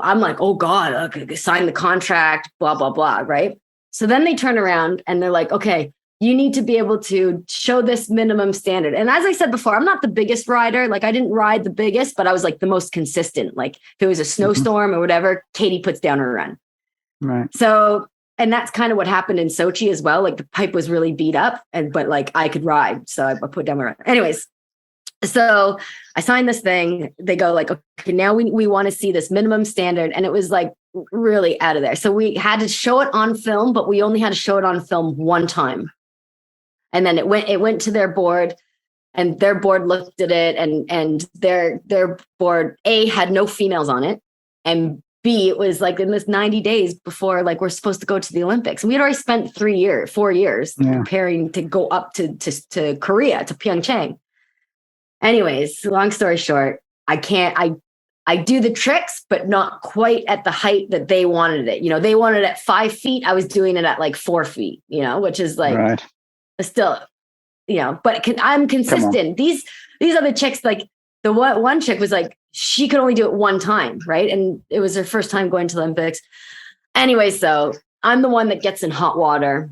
I'm like, oh God, okay, sign the contract, blah, blah, blah, right? So then they turn around and they're like, okay, you need to be able to show this minimum standard. And as I said before, I'm not the biggest rider. Like I didn't ride the biggest, but I was like the most consistent. Like if it was a snowstorm or whatever, Katie puts down her run. Right. So, and that's kind of what happened in Sochi as well. Like the pipe was really beat up, but like I could ride. So I put down my run. Anyways. So I signed this thing. They go like, okay, now we want to see this minimum standard. And it was like really out of there. So we had to show it on film, but we only had to show it on film one time. And then it went to their board, and their board looked at it, and their board, A, had no females on it. And B, it was like in this 90 days before like we're supposed to go to the Olympics. And we had already spent 4 years preparing to go up to Korea, to Pyeongchang. Anyways, long story short, I do the tricks, but not quite at the height that they wanted it. You know, they wanted it at 5 feet. I was doing it at like 4 feet, you know, which is like still, you know, but I'm consistent. These other chicks, like the one chick was like, she could only do it one time. Right. And it was her first time going to the Olympics. Anyway, so I'm the one that gets in hot water.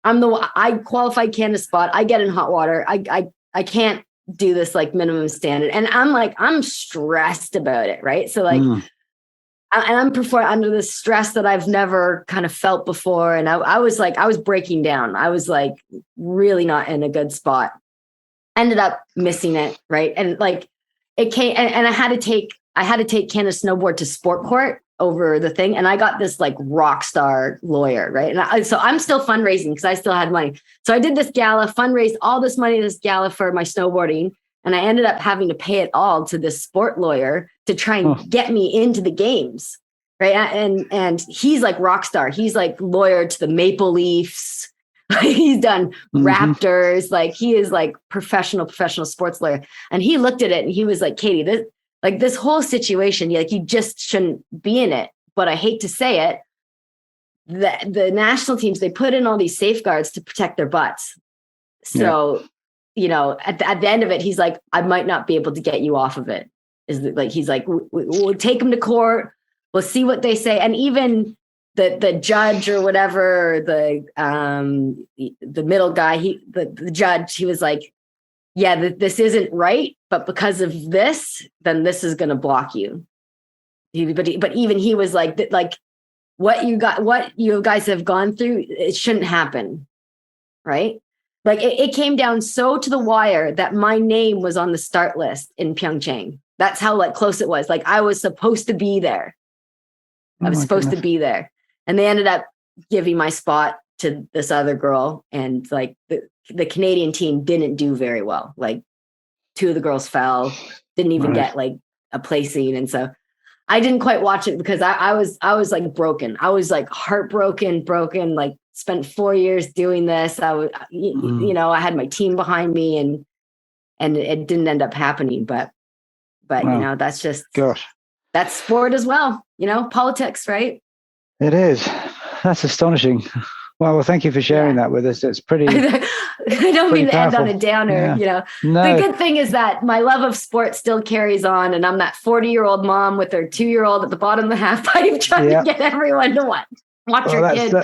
I qualified Canada spot. I get in hot water. I can't do this like minimum standard, and I'm stressed about it, right? So like I'm performing under this stress that I've never kind of felt before, and I was breaking down. I was like really not in a good spot. Ended up missing it, right? And like it came, and I had to take Canada Snowboard to sport court over the thing, and I got this like rock star lawyer, right? And so I'm still fundraising because I still had money. So I did this gala, fundraised all this money to this gala for my snowboarding, and I ended up having to pay it all to this sport lawyer to try and get me into the games, right? And he's like rock star. He's like lawyer to the Maple Leafs. He's done Raptors. Like he is like professional sports lawyer. And he looked at it and he was like, Katie, this whole situation, like you just shouldn't be in it. But I hate to say it, the national teams, they put in all these safeguards to protect their butts. So, you know, at the end of it, he's like, I might not be able to get you off of it. He's like, we'll take them to court. We'll see what they say. And even the judge or whatever, the middle guy, the judge, he was like, yeah, this isn't right, but because of this, then this is going to block you. But even he was like what you guys have gone through, it shouldn't happen, right? Like it came down so to the wire that my name was on the start list in Pyeongchang. That's how like close it was. Like I was supposed to be there. I was supposed to be there, and they ended up giving my spot to this other girl, and like the Canadian team didn't do very well. Like 2 of the girls fell, didn't even get like a placing. And so I didn't quite watch it because I was like broken. I was like heartbroken, like spent 4 years doing this. I was, you know, I had my team behind me, and it didn't end up happening, but you know, that's just, that's sport as well. You know, politics, right? It is. That's astonishing. Well, thank you for sharing that with us. It's pretty. I don't mean to end on a downer. You know, the good thing is that my love of sport still carries on, and I'm that 40-year-old mom with her 2-year-old at the bottom of the half pipe trying to get everyone to watch her kid, so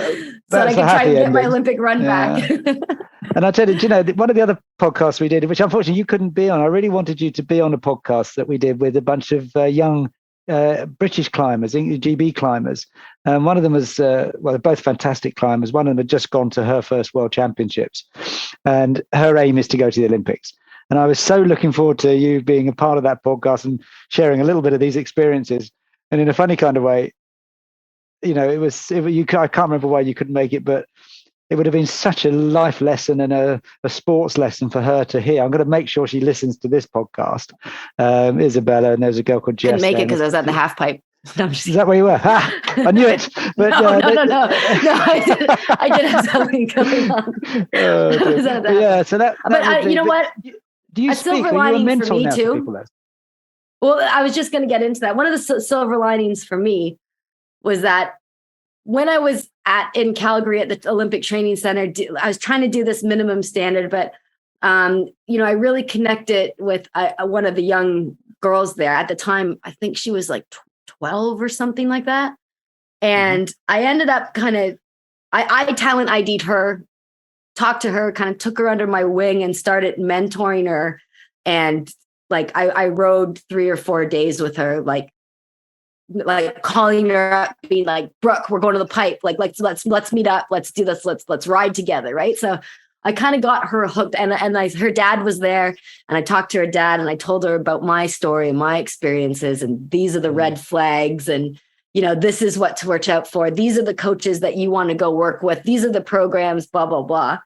that I can try and get my Olympic run back. And I tell you, one of the other podcasts we did, which unfortunately you couldn't be on, I really wanted you to be on a podcast that we did with a bunch of young British climbers, GB climbers. One of them was, they're both fantastic climbers. One of them had just gone to her first World Championships, and her aim is to go to the Olympics. And I was so looking forward to you being a part of that podcast and sharing a little bit of these experiences. And in a funny kind of way, I can't remember why you couldn't make it, but it would have been such a life lesson and a sports lesson for her to hear. I'm going to make sure she listens to this podcast. Isabella, and there's a girl called Jess. Couldn't make it because I was at the half pipe. No, is that where you were? I knew it. But, no, I did have something going on. Yeah, so that but you know what? Do you speak? Are you a mentor now to people? Well, I was just going to get into that. One of the silver linings for me was that when I was in Calgary at the Olympic Training Center, I was trying to do this minimum standard, but I really connected with one of the young girls there at the time. I think she was like 12 or something like that. And I ended up I talent ID'd her, talked to her, kind of took her under my wing and started mentoring her. And like, I rode 3 or 4 days with her, like calling her up, being like, Brooke, we're going to the pipe. Like, let's meet up. Let's do this. Let's ride together. Right. So I kind of got her hooked, and her dad was there, and I talked to her dad, and I told her about my story and my experiences. And these are the red flags. And, this is what to watch out for. These are the coaches that you want to go work with. These are the programs, blah, blah, blah.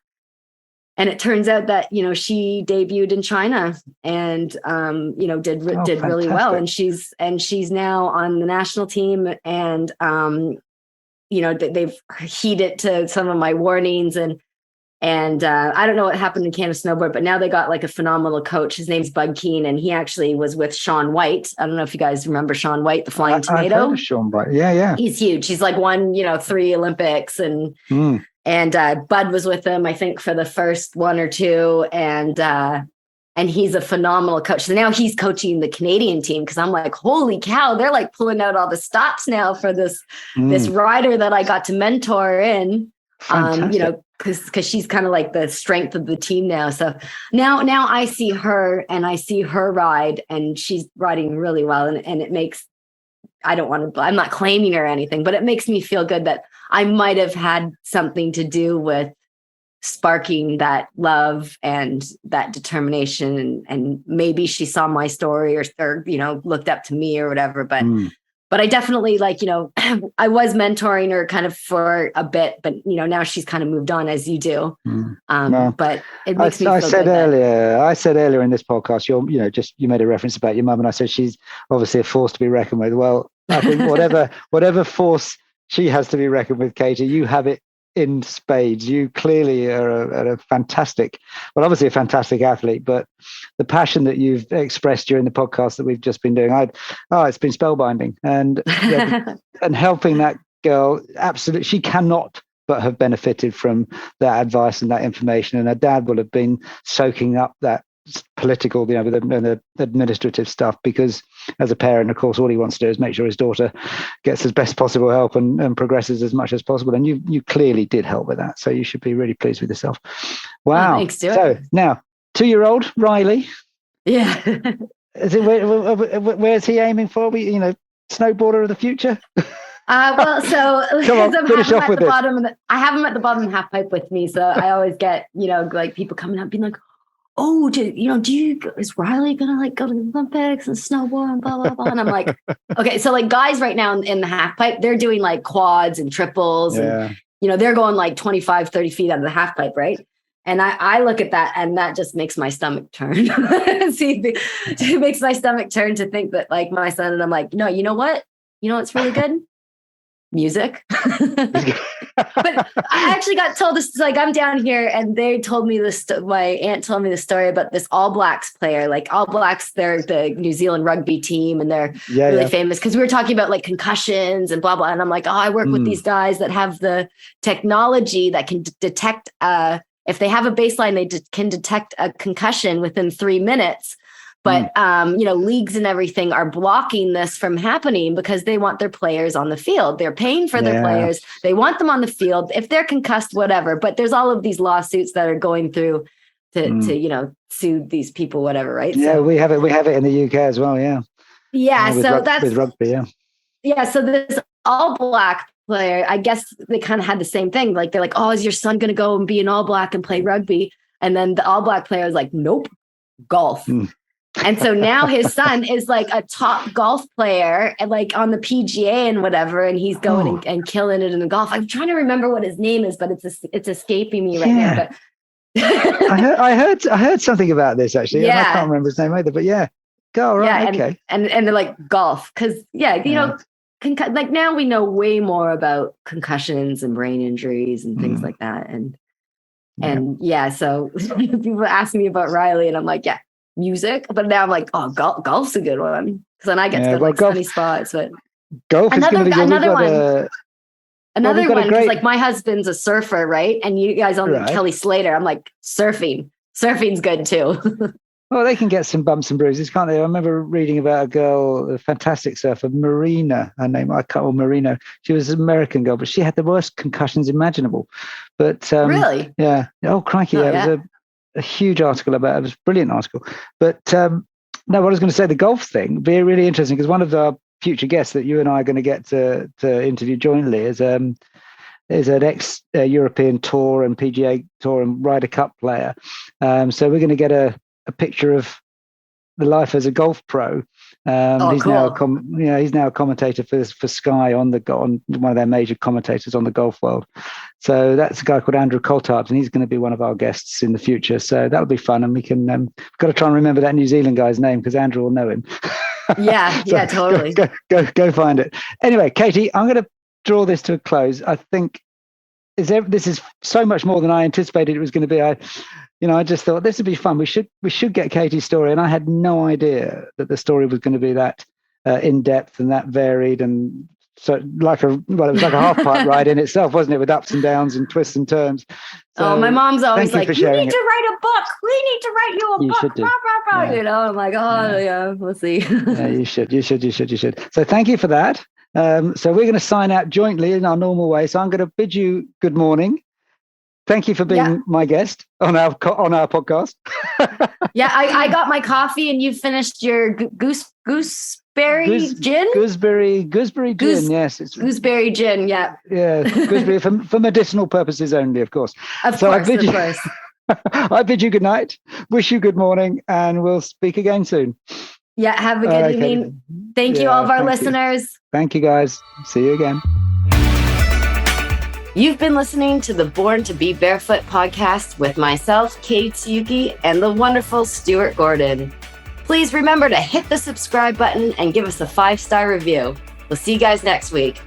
And it turns out that, she debuted in China and, did really well. And she's now on the national team, and, they've heeded to some of my warnings, and I don't know what happened in Canada Snowboard, but now they got like a phenomenal coach. His name's Bud Keane, and he actually was with Shaun White. I don't know if you guys remember Shaun White, the Flying Tomato. I've heard of Shaun White. Yeah. He's huge. He's like won, 3 Olympics, and Bud was with him, I think, for the first 1 or 2. And he's a phenomenal coach. So now he's coaching the Canadian team, because I'm like, holy cow, they're like pulling out all the stops now for this rider that I got to mentor in. Because she's kind of like the strength of the team now. So now I see her, and I see her ride, and she's riding really well. And it makes, I'm not claiming her or anything, but it makes me feel good that I might have had something to do with sparking that love and that determination. And maybe she saw my story or looked up to me or whatever, but I definitely I was mentoring her kind of for a bit, but now she's kind of moved on, as you do. But it makes me feel good. I said earlier in this podcast, you made a reference about your mum, and I said she's obviously a force to be reckoned with. Well, I think whatever force she has to be reckoned with, Katie, you have it in spades. You clearly are a fantastic, obviously a fantastic athlete, but the passion that you've expressed during the podcast that we've just been doing, it's been spellbinding, and and helping that girl. Absolutely, she cannot but have benefited from that advice and that information, and her dad will have been soaking up that political, the administrative stuff, because as a parent, of course, all he wants to do is make sure his daughter gets as best possible help and progresses as much as possible. And you clearly did help with that, so you should be really pleased with yourself. Wow. Thanks, Stuart. So now 2-year-old Riley, is it where's he aiming for? Snowboarder of the future. So come on, finish off with this. I have him at the bottom of the half pipe with me, so I always get like people coming up being like, oh, is Riley gonna go to the Olympics and snowboard and blah blah blah? And I'm like, okay, so like guys right now in the half pipe, they're doing like quads and triples, and they're going like 25, 30 feet out of the half pipe, right? And I look at that, and that just makes my stomach turn. It makes my stomach turn to think that like my son, and I'm like, no, you know what? What's really good? Music. But I actually got told this, like I'm down here, and they told me this, my aunt told me the story about this All Blacks player. Like All Blacks, they're the New Zealand rugby team, and they're really famous, because we were talking about like concussions and blah blah, and I'm like, I work with these guys that have the technology that can detect if they have a baseline, they can detect a concussion within 3 minutes. But, leagues and everything are blocking this from happening because they want their players on the field. They're paying for their players. They want them on the field. If they're concussed, whatever. But there's all of these lawsuits that are going through to sue these people, whatever, right? Yeah, so we have it in the UK as well, yeah. Yeah, that's with rugby. Yeah. Yeah, so this All Black player, I guess they kind of had the same thing. Like they're like, "Oh, is your son going to go and be an All Black and play rugby?" And then the All Black player was like, "Nope, golf." And so now his son is like a top golf player and like on the PGA and whatever, and he's going and killing it in the golf. I'm trying to remember what his name is, but it's escaping me right now. But I heard something about this actually. Yeah. And I can't remember his name either, but yeah. Go right. Yeah, okay. And they're like golf because you know, like now we know way more about concussions and brain injuries and things like that. And so people ask me about Riley, and I'm like, yeah, music. But now I'm like, oh, golf's a good one because then I get to go to sunny spots. But golf is going to be another one. Another one, because like my husband's a surfer, right? And you guys on Kelly Slater. I'm like, surfing's good too. Well, they can get some bumps and bruises, can't they? I remember reading about a girl, a fantastic surfer, Marina, her name, Marino. She was an American girl, but she had the worst concussions imaginable. But really? Yeah. Oh, crikey. It was a huge article about it. It was a brilliant article. But no, what I was going to say, the golf thing, be really interesting because one of our future guests that you and I are going to get to interview jointly is an ex-European Tour and PGA Tour and Ryder Cup player. So we're going to get a picture of the life as a golf pro. He's cool. He's now a commentator for Sky on one of their major commentators on the golf world. So that's a guy called Andrew Coulthard, and he's going to be one of our guests in the future. So that'll be fun, and we can got to try and remember that New Zealand guy's name because Andrew will know him. Yeah, so totally. Go find it. Anyway, Katie, I'm going to draw this to a close. I think this is so much more than I anticipated it was going to be. I just thought this would be fun. We should get Katie's story, and I had no idea that the story was going to be that in depth and that varied, and so it was like a half pipe ride in itself, wasn't it, with ups and downs and twists and turns. So, my mom's always like, "You need to write a book. We need to write you a book." Should do. I'm like, we'll see. Yeah, you should. So thank you for that. So we're going to sign out jointly in our normal way. So I'm going to bid you good morning. Thank you for being my guest on our podcast. I got my coffee, and you finished your gooseberry gin. Gooseberry gin. Yes, it's gooseberry gin. Yeah. Yeah, gooseberry for medicinal purposes only, of course. Of course. I bid you good night. Wish you good morning, and we'll speak again soon. Yeah. Have a good evening. Thank you, all of our listeners. Thank you, guys. See you again. You've been listening to the Born to Be Barefoot podcast with myself, Katie Tsuyuki, and the wonderful Stuart Gordon. Please remember to hit the subscribe button and give us a 5-star review. We'll see you guys next week.